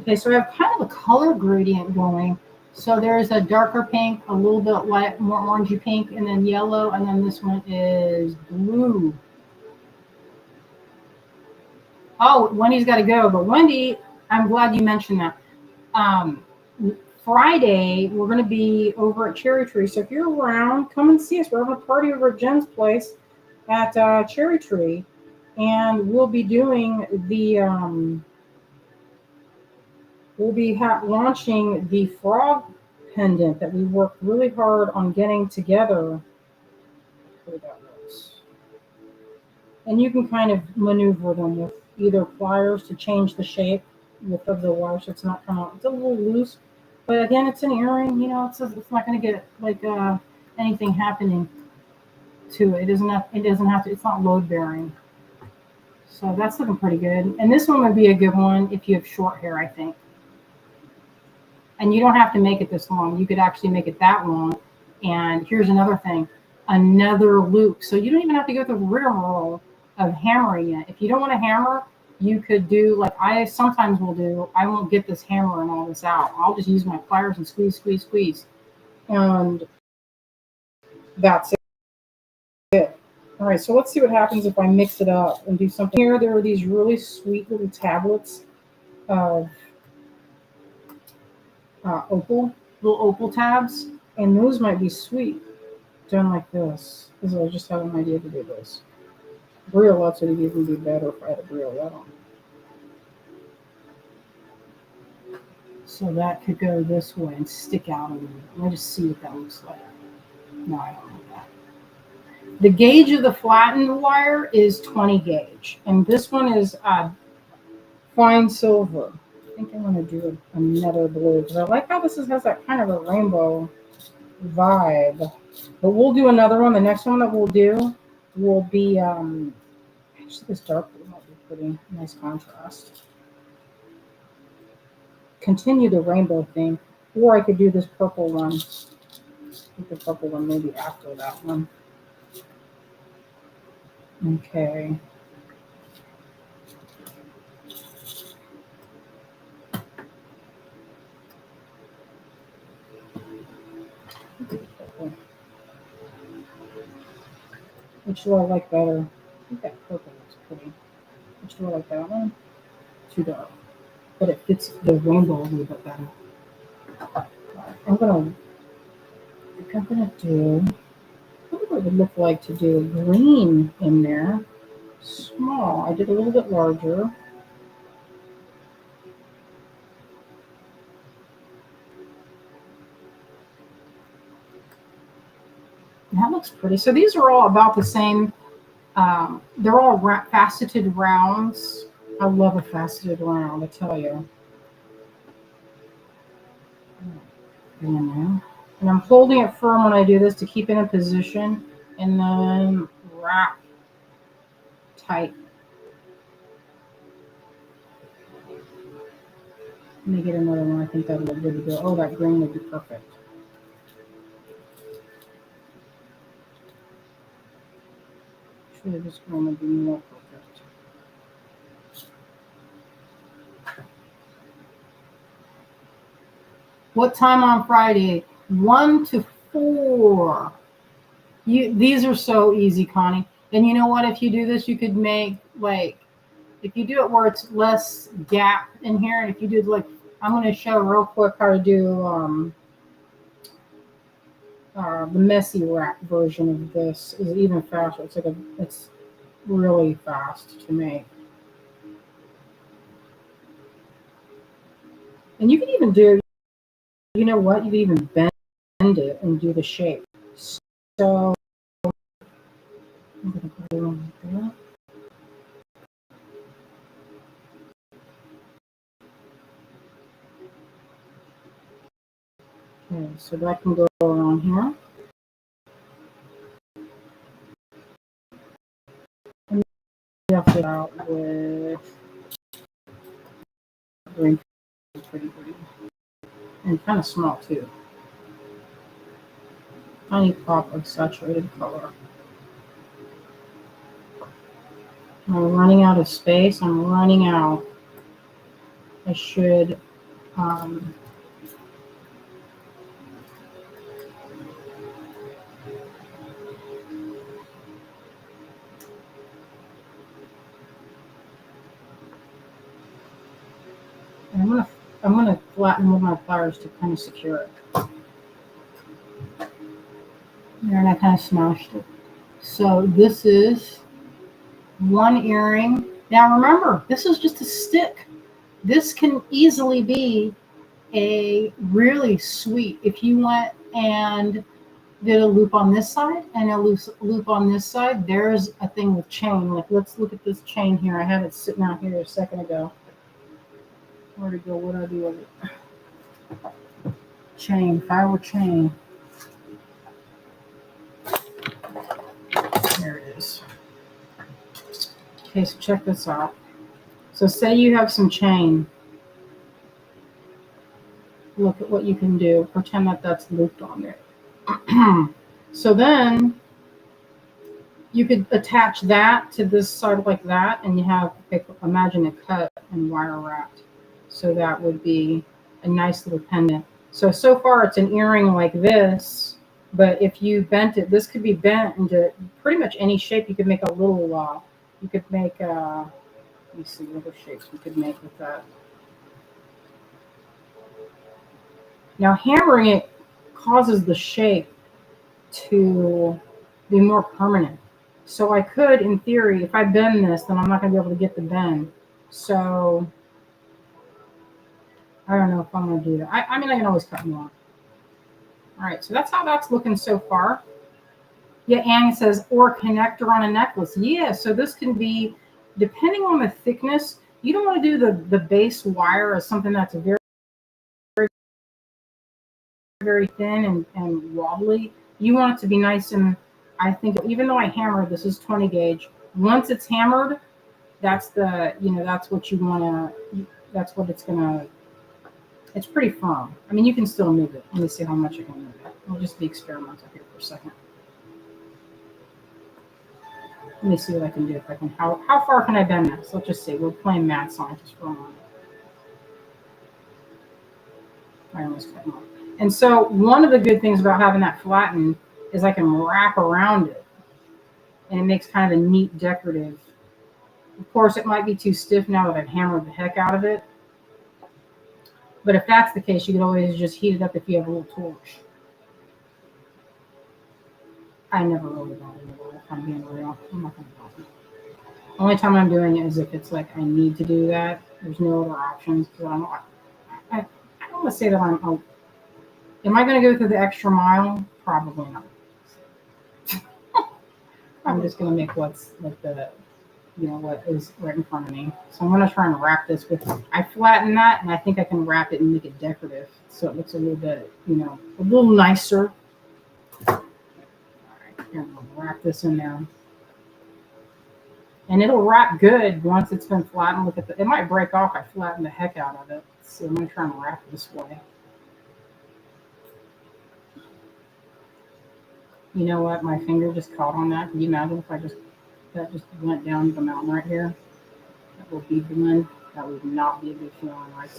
Okay, so I have kind of a color gradient going. So there's a darker pink, a little bit light, more orangey pink, and then yellow, and then this one is blue. Oh, Wendy's got to go, but Wendy, I'm glad you mentioned that. Friday, we're going to be over at Cherry Tree. So if you're around, come and see us. We're having a party over at Jen's place at Cherry Tree. And we'll be doing the, we'll be launching the frog pendant that we worked really hard on getting together. And you can kind of maneuver them with either pliers to change the shape of the wire so it's not kind of, it's a little loose. But again, it's an earring, you know, it's not going to get like anything happening to it. It doesn't have to, it's not load bearing. So that's looking pretty good. And this one would be a good one if you have short hair, I think. And you don't have to make it this long. You could actually make it that long. And here's another thing, another loop. So you don't even have to go through the rigmarole of hammering it. If you don't want to hammer, you could do like I sometimes will do. I won't get this hammer and all this out. I'll just use my pliers and squeeze, squeeze, squeeze. And that's it. All right, so let's see what happens if I mix it up and do something. Here, there are these really sweet little tablets of little opal tabs, and those might be sweet done like this. Because I just had an idea to do this. Briolettes would even be better if I had a briolette on. So that could go this way and stick out a little bit. Let me just see what that looks like. No, I don't like that. The gauge of the flattened wire is 20 gauge, and this one is fine silver. think I'm going to do another blue because I like how has that kind of a rainbow vibe. But we'll do another one. The next one that we'll do will be actually this dark blue might be pretty nice contrast. Continue the rainbow theme, or I could do this purple one. I think the purple one maybe after that one. Okay. Which do I like better? I think that purple looks pretty. Which do I like, that one? Too dark. But it fits the rainbow a little bit better. I'm gonna do, what it would look like to do green in there. Small. I did a little bit larger. That looks pretty. So these are all about the same. They're all faceted rounds. I love a faceted round, I tell you. And I'm holding it firm when I do this to keep it in position, and then wrap tight. Let me get another one. I think that'll look good to go. Oh, that green would be perfect. Actually, this green would be more perfect. What time on Friday? 1 to 4. These are so easy, Connie. And you know what? If you do this, you could make if you do it where it's less gap in here, and if you do I'm going to show real quick how to do the messy wrap version of this is even faster. It's really fast to make. And you can even do, you know what? You can even bend it and do the shape. So I'm going to put it on like that. Okay, so that can go around here. And you have to out with green, pretty green, and kind of small too. Tiny pop of saturated color. I'm running out of space. I'm running out. I should. I'm gonna flatten with my pliers to kind of secure it. There, and I kind of smashed it. So this is one earring. Now remember, this is just a stick. This can easily be a really sweet, if you went and did a loop on this side and a loop on this side, there's a thing with chain. Like, let's look at this chain here. I had it sitting out here a second ago. Where'd it go? What did I do with it? Chain, if I were chain. There it is. Okay, so check this out. So say you have some chain. Look at what you can do. Pretend that that's looped on there. So then you could attach that to this side like that, and you have, imagine a cut and wire wrapped. So that would be a nice little pendant. So far it's an earring like this, but if you bent it, this could be bent into pretty much any shape. You could make a little, you could make, let me see what other shapes we could make with that. Now hammering it causes the shape to be more permanent. So I could, in theory, if I bend this, then I'm not going to be able to get the bend. So I don't know if I'm going to do that. I mean, I can always cut more. All right, so that's how that's looking so far. Yeah, Annie says, or connector on a necklace. Yeah, so this can be, depending on the thickness, You don't want to do the base wire as something that's very, very thin and wobbly. You want it to be nice, and I think even though I hammered, this is 20 gauge. Once it's hammered, that's that's what you want to, that's what it's going to, it's pretty firm. I mean, you can still move it. Let me see how much I can move it. We'll just be experimental here for a second. Let me see what I can do. If I can, how far can I bend this? Let's just see. We're playing mad scientist for a moment. I almost cut them off. And so one of the good things about having that flattened is I can wrap around it, and it makes kind of a neat decorative. Of course, it might be too stiff now that I've hammered the heck out of it. But if that's the case, you can always just heat it up if you have a little torch. I never really bother with it, if I'm being real. I'm not going to bother. Only time I'm doing it is if it's like I need to do that. There's no other options because I don't want to say that am I going to go through the extra mile? Probably not. I'm just going to make what's like what is right in front of me. So I'm going to try and wrap this with, I flatten that and I think I can wrap it and make it decorative. So it looks a little bit, a little nicer. All right, here, I'm going to wrap this in there. And it'll wrap good once it's been flattened. Look at it might break off. I flatten the heck out of it. So I'm going to try and wrap it this way. You know what? My finger just caught on that. Can you imagine if that just went down the mountain right here? That will be blend. That would not be a good feeling right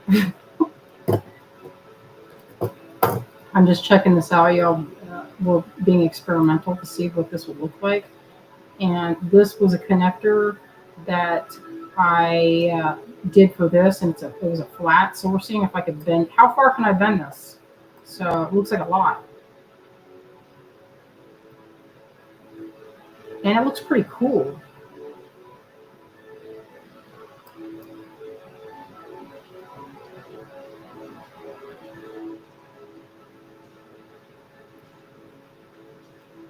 there. I'm just checking this out, y'all. We're being experimental to see what this will look like. And this was a connector that I did for this, and it was a flat. So we're seeing if I could bend. How far can I bend this? So it looks like a lot. And it looks pretty cool.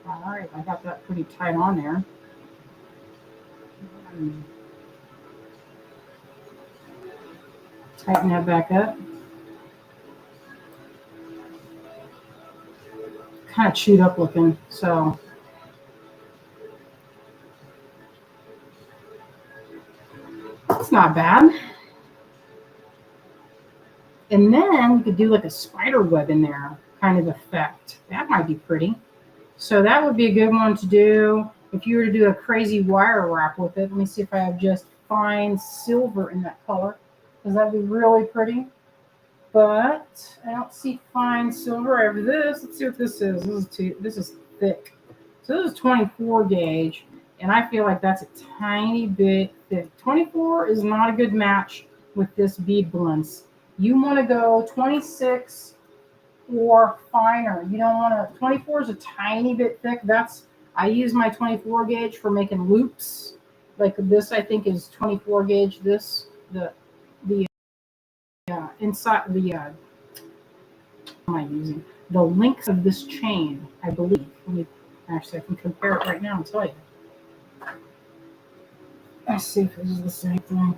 All right, I got that pretty tight on there. Tighten that back up. Kind of chewed up looking, so. That's not bad. And then you could do like a spider web in there kind of effect. That might be pretty. So that would be a good one to do if you were to do a crazy wire wrap with it. Let me see if I have just fine silver in that color, because that would be really pretty. But I don't see fine silver. I have this. Let's see what this is. This is thick. So this is 24 gauge. And I feel like that's a tiny bit thick. 24 is not a good match with this bead blends. You want to go 26 or finer. You don't want to, 24 is a tiny bit thick. I use my 24 gauge for making loops. Like this, I think is 24 gauge. This, the inside, what am I using? The links of this chain, I believe. Actually, I can compare it right now and tell you. Let's see if this is the same thing.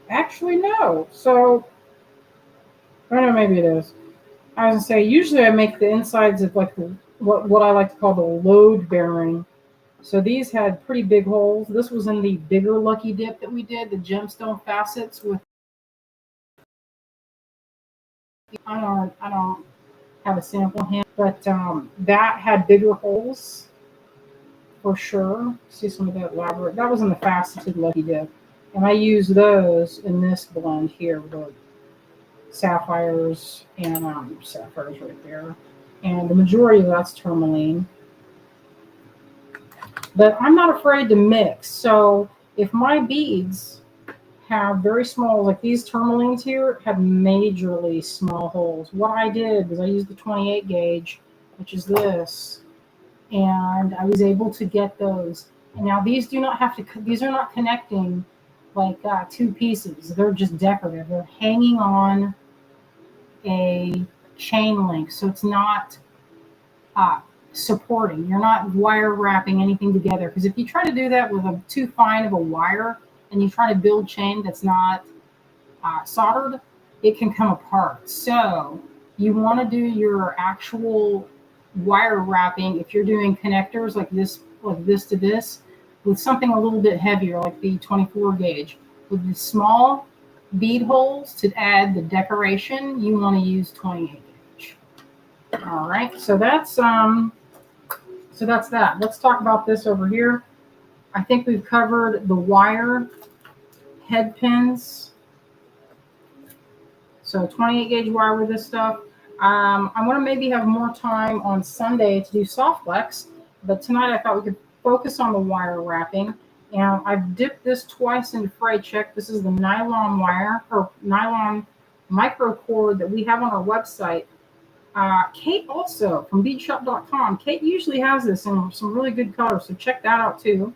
Actually, no. So, I don't know, maybe it is. I was going to say, usually I make the insides of like what I like to call the load bearing. So these had pretty big holes. This was in the bigger Lucky Dip that we did, the gemstone facets with. I don't have a sample hand, but that had bigger holes. For sure. See some of that elaborate. That was in the faceted Lucky Dip. And I use those in this blend here, the sapphires and sapphires right there. And the majority of that's tourmaline. But I'm not afraid to mix. So if my beads have very small, like these tourmalines here, have majorly small holes. What I did was I used the 28 gauge, which is this. And I was able to get those. And now these do not have to, these are not connecting like two pieces. They're just decorative. They're hanging on a chain link. So it's not supporting. You're not wire wrapping anything together, because if you try to do that with a too fine of a wire and you try to build chain that's not soldered, it can come apart. So you want to do your actual wire wrapping if you're doing connectors like this to this, with something a little bit heavier like the 24 gauge. With the small bead holes to add the decoration, you want to use 28 gauge. All right, so that's that. Let's talk about this over here. I think we've covered the wire head pins. So 28 gauge wire with this stuff. I want to maybe have more time on Sunday to do soft flex, but tonight I thought we could focus on the wire wrapping. And I've dipped this twice into fray check. This is the nylon wire or nylon micro cord that we have on our website. Kate also from beadshop.com. Kate usually has this in some really good colors, so check that out too.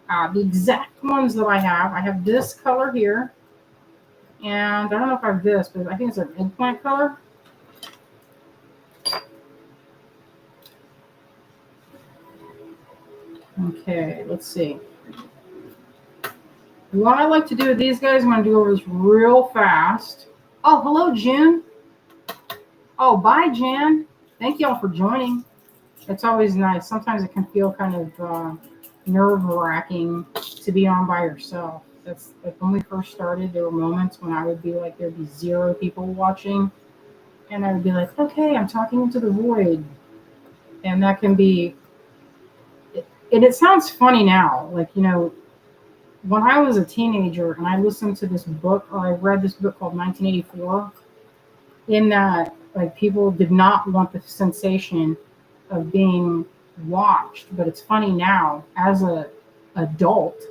The exact ones that I have this color here. And I don't know if I have this, but I think it's an eggplant color. Okay, let's see. What I like to do with these guys, I'm going to do over this real fast. Oh, hello, Jen. Oh, bye, Jen. Thank y'all for joining. It's always nice. Sometimes it can feel kind of nerve-wracking to be on by yourself. That's like when we first started, there were moments when I would be like, there'd be 0 people watching. And I would be like, okay, I'm talking into the void. And that can be, and it sounds funny now. Like, you know, when I was a teenager and I listened to this book, or I read this book called 1984, in that, like, people did not want the sensation of being watched. But it's funny now, as an adult,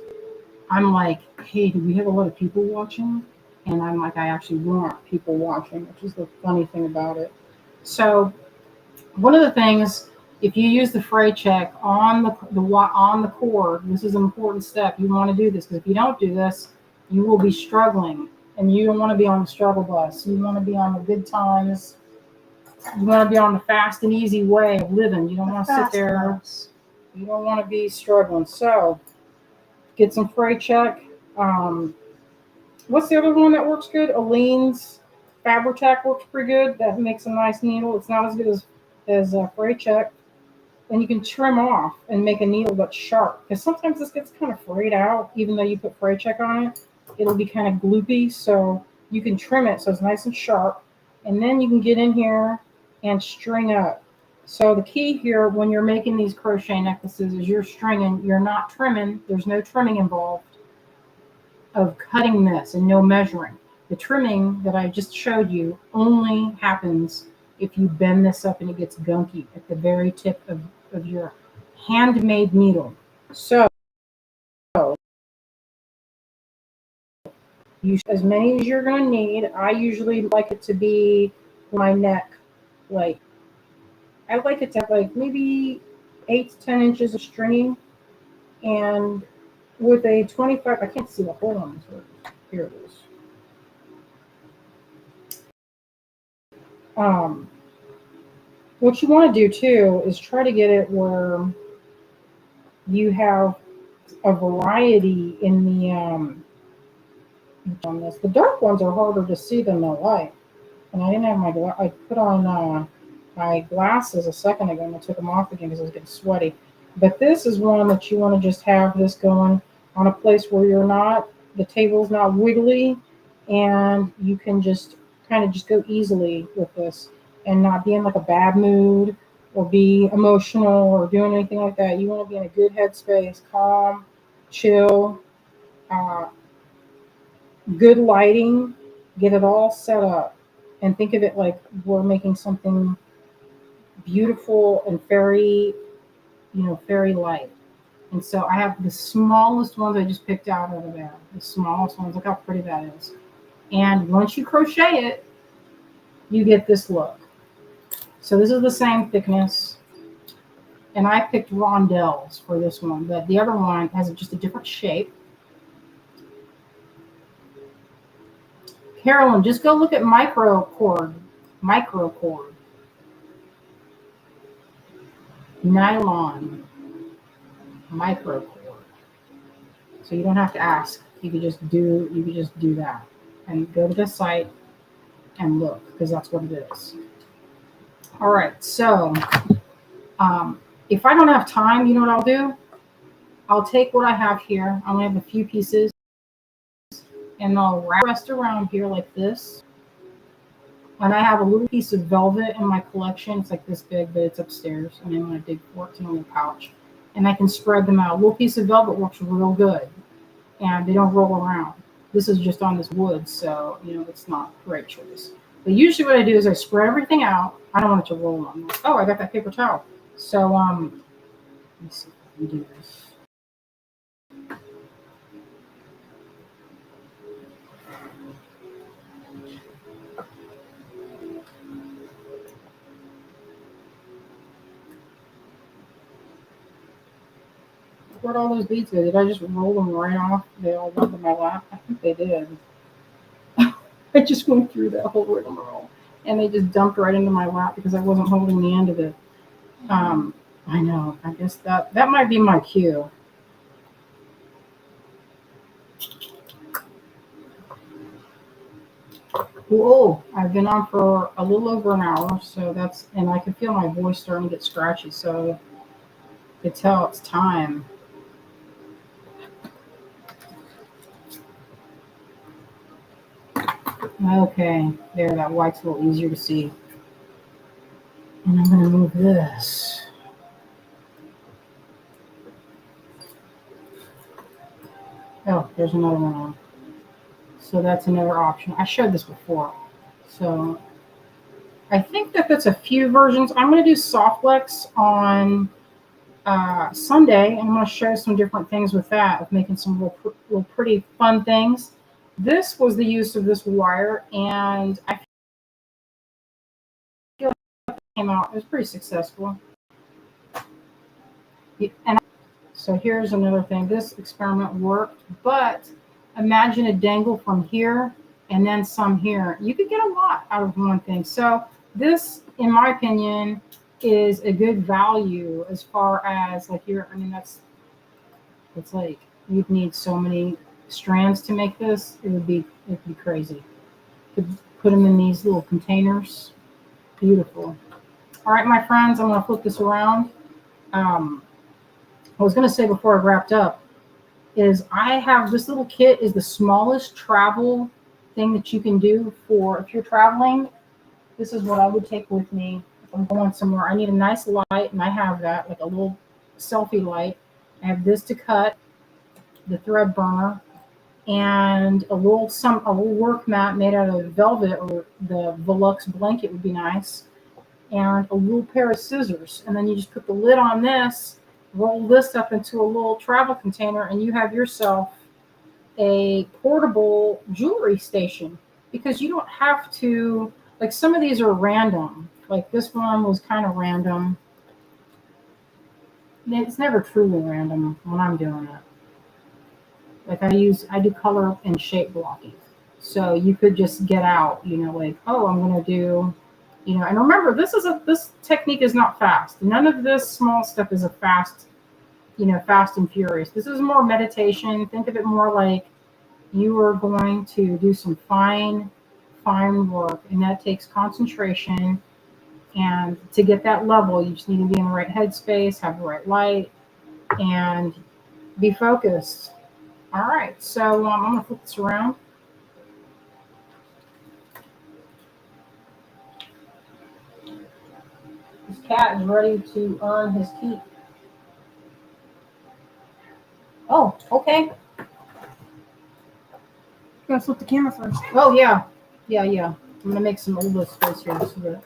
I'm like, hey, do we have a lot of people watching? And I'm like, I actually want people watching, which is the funny thing about it. So one of the things, if you use the fray check on the cord, this is an important step. You want to do this, because if you don't do this, you will be struggling, and you don't want to be on the struggle bus. You want to be on the good times. You want to be on the fast and easy way of living. You don't want to sit there. Bus. You don't want to be struggling. So get some fray check. What's the other one that works good? Aleene's Fabri-Tac works pretty good. That makes a nice needle. It's not as good as fray check. And you can trim off and make a needle that's sharp, because sometimes this gets kind of frayed out. Even though you put fray check on it, it'll be kind of gloopy. So you can trim it so it's nice and sharp, and then you can get in here and string up. So the key here when you're making these crochet necklaces is you're stringing. You're not trimming. There's no trimming involved of cutting this, and no measuring. The trimming that I just showed you only happens if you bend this up and it gets gunky at the very tip of your handmade needle. So as many as you're going to need. I usually like it to be my neck, like I like it to have like maybe 8 to 10 inches of stringing, and with a 25, I can't see the hole on this one. Here it is. What you want to do too is try to get it where you have a variety in the on this. The dark ones are harder to see than the light. And I didn't have my I put on my glasses a second ago, and I took them off again because I was getting sweaty. But this is one that you want to just have this going on a place where you're not, the table's not wiggly, and you can just kind of just go easily with this and not be in like a bad mood or be emotional or doing anything like that. You want to be in a good headspace, calm, chill, good lighting, get it all set up, and think of it like we're making something beautiful and fairy, fairy light. And so I have the smallest ones I just picked out over there. The smallest ones. Look how pretty that is. And once you crochet it, you get this look. So this is the same thickness. And I picked rondelles for this one, but the other one has just a different shape. Carolyn, just go look at micro cord. Micro cord. nylon micro cord. So you don't have to ask. You could just do that. And go to the site and look, because that's what it is. All right, so if I don't have time, you know what I'll do? I'll take what I have here. I only have a few pieces, and I'll wrap the rest around here like this. And I have a little piece of velvet in my collection. It's like this big, but it's upstairs. And then when I dig for it, it's in a little pouch. And I can spread them out. A little piece of velvet works real good, and they don't roll around. This is just on this wood, so it's not a great choice. But usually what I do is I spread everything out. I don't want it to roll on this. Oh, I got that paper towel. So let me see if I can do this. Where'd all those beads go? Did I just roll them right off? They all went to my lap? I think they did. I just went through that whole rigmarole, and they just dumped right into my lap because I wasn't holding the end of it. I know. I guess that might be my cue. Oh, I've been on for a little over an hour, and I can feel my voice starting to get scratchy, so I can tell it's time. Okay, there, that white's a little easier to see. And I'm going to move this. Oh, there's another one on. So that's another option. I showed this before. So I think that that's a few versions. I'm going to do Softlex on Sunday, and I'm going to show some different things with that, of making some real pretty fun things. This was the use of this wire, and I feel like it came out. It was pretty successful. And so here's another thing. This experiment worked, but imagine a dangle from here and then some here. You could get a lot out of one thing. So this, in my opinion, is a good value as far as like it's like you'd need so many strands to make this. It'd be crazy. You could put them in these little containers. Beautiful. All right, my friends, I'm going to flip this around. I was going to say before I wrapped up is I have this little kit is the smallest travel thing that you can do for if you're traveling. This is what I would take with me if I'm going somewhere. I need a nice light, and I have that, like a little selfie light. I have this to cut, the thread burner, and a little work mat made out of velvet, or the Velux blanket would be nice, and a little pair of scissors. And then you just put the lid on this, roll this up into a little travel container, and you have yourself a portable jewelry station, because you don't have to, like, some of these are random. Like this one was kind of random. It's never truly random when I'm doing it. Like I do color and shape blocking. So you could just get out, like, oh, I'm going to do, and remember, this technique is not fast. None of this small stuff is a fast and furious. This is more meditation. Think of it more like you are going to do some fine work, and that takes concentration. And to get that level, you just need to be in the right headspace, have the right light, and be focused. All right, so I'm going to flip this around. This cat is ready to earn his keep. Oh, okay. Gotta flip the camera first. Oh, yeah. I'm going to make some old space here. So that...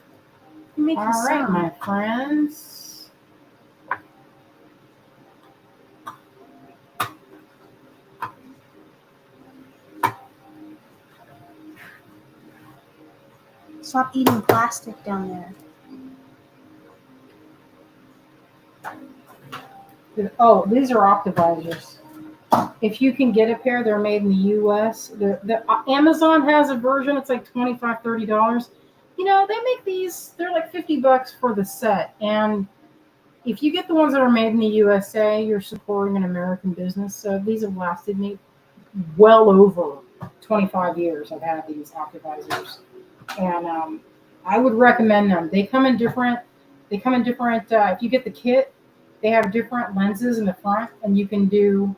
All right, my friends. Stop eating plastic down there. Oh, these are Optivisors. If you can get a pair, they're made in the U.S. Amazon has a version. It's like $25, $30. They make these. They're like $50 for the set, and if you get the ones that are made in the USA, you're supporting an American business. So these have lasted me well over 25 years. I've had these optimizers, and I would recommend them. They come in different. If you get the kit, they have different lenses in the front, and you can do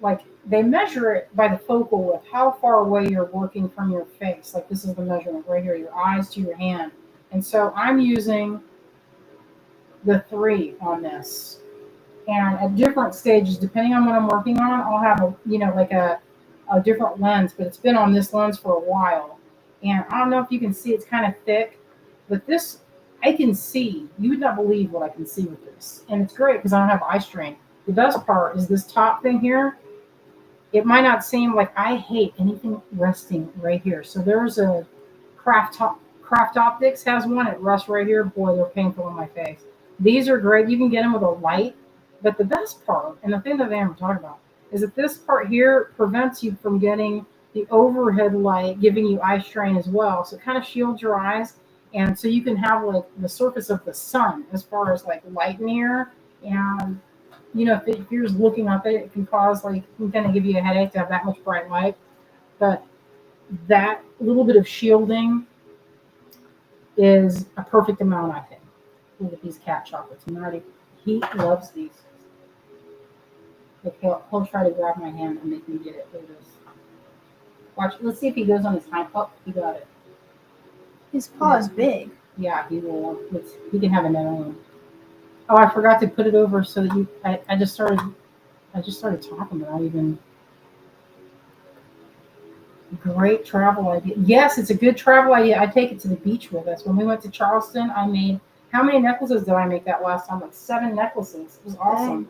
like they measure it by the focal width, how far away you're working from your face. Like this is the measurement right here, your eyes to your hand. And so I'm using the 3 on this. And at different stages, depending on what I'm working on, I'll have a different lens, but it's been on this lens for a while. And I don't know if you can see, it's kind of thick, but this, I can see. You would not believe what I can see with this. And it's great because I don't have eye strain. The best part is this top thing here. It might not seem like I hate anything resting right here. So there's a Craft Optics has one. It rests right here. Boy, they're painful on my face. These are great. You can get them with a light. But the best part, and the thing that they haven't talked about, is that this part here prevents you from getting the overhead light giving you eye strain as well. So it kind of shields your eyes. And so you can have like the surface of the sun as far as like light in here. And if you're just looking up it can cause it can kind of give you a headache to have that much bright light. But that little bit of shielding is a perfect amount, I think. Look at these cat chocolates. He loves these. Like he'll try to grab my hand and make me get it. Look at this. Watch. Let's see if he goes on his hind. Oh, he got it. His paw is big. Yeah, he will. He can have another one. Oh, I forgot to put it over so that I just started talking without even. Great travel idea. Yes, it's a good travel idea. I take it to the beach with us. When we went to Charleston, I made, how many necklaces did I make that last time? Like 7 necklaces. It was awesome.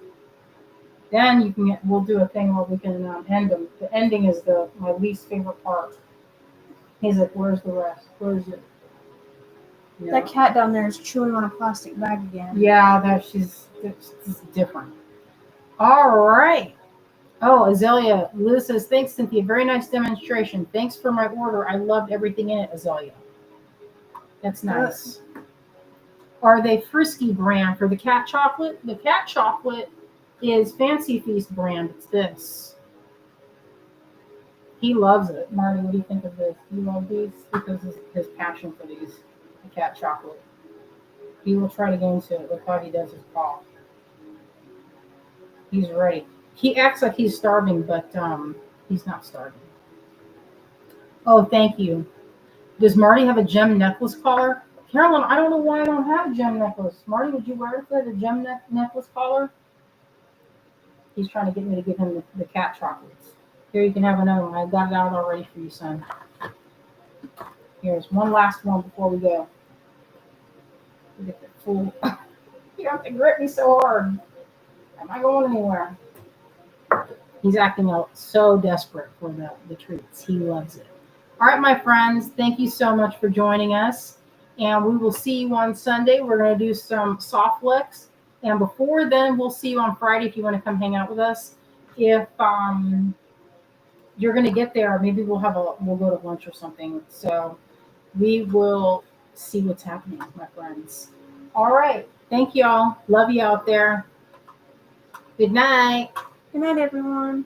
Dang. Then we'll do a thing where we can end them. The ending is my least favorite part. He's like, where's the rest? Where is it? Yeah. That cat down there is chewing on a plastic bag again. Yeah, she's different. All right. Oh, Azalea. Liz says, thanks, Cynthia. Very nice demonstration. Thanks for my order. I loved everything in it, Azalea. That's nice. Good. Are they Frisky brand for the cat chocolate? The cat chocolate is Fancy Feast brand. It's this. He loves it. Marty, what do you think of this? You love these? Because of his passion for these. The cat chocolate. He will try to get into it. Look how he does his paw. He's ready. He acts like he's starving, but he's not starving. Oh, thank you. Does Marty have a gem necklace collar? Carolyn, I don't know why I don't have a gem necklace. Marty, would you wear it for the gem necklace collar? He's trying to get me to give him the cat chocolates. Here, you can have another one. I got it out already for you, son. Here's one last one before we go. Get the fool. You have to grip me so hard. Am I going anywhere? He's acting out so desperate for the treats. He loves it. All right, my friends, thank you so much for joining us. And we will see you on Sunday. We're going to do some soft licks. And before then, we'll see you on Friday if you want to come hang out with us. If you're going to get there, maybe we'll go to lunch or something. So we will see what's happening, my friends. All right. Thank you all. Love you out there. Good night. Good night, everyone.